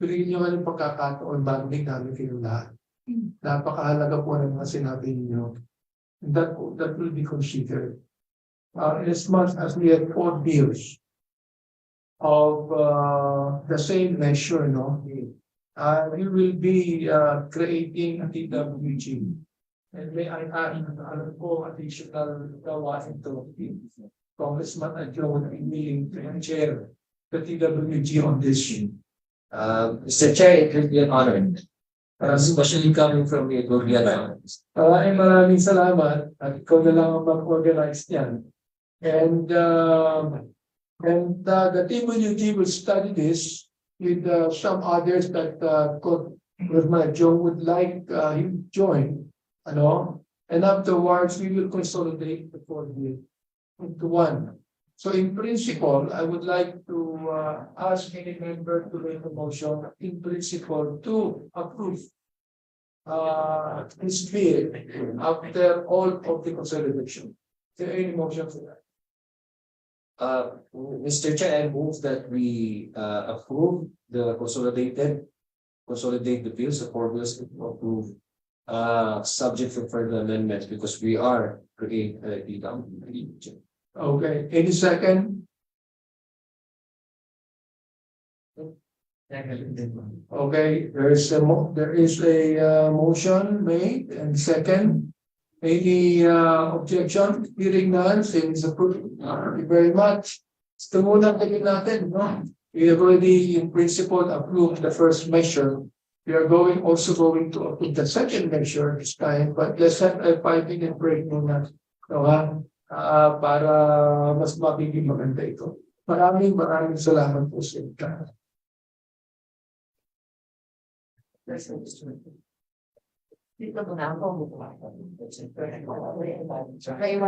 piliin nyo nga ng pagkakataon, marinig namin kayong lahat. Napakahalaga po ng mga sinabi ninyo. That will be considered. As much as we have 4 bills of the same measure, no? We will be creating a TWG. And may I add, alam ko, additional gawain to. Congressman Adjo would be willing to chair the TWG on this issue. Mr. Chair, it will be an honor. Especially coming from the Goryala. Maraming salamat at ikaw na lang ang mag-organize niyan. And the TWG will study this with some others that Joe would like him to join, and afterwards we will consolidate the 4 into one. So in principle, I would like to ask any member to make a motion in principle to approve this bill after all of the consolidation. Is there any motion for that? Mr. Chair, I move that we approve the consolidate the bills, the 4 bills to approve, subject to further amendments, because we are creating the region. Okay, any second? Okay, there is a motion made and second. Any objection? Hearing none, since approved. Thank you very much. Ito muna tingin natin, no? We have already in principle approved the first measure. We are also going to approve the second measure this time, but let's have a 5-minute break muna. Para mas mabiging maganda ito. Maraming salamat po sa inyo. Dito mo na ako. Kaya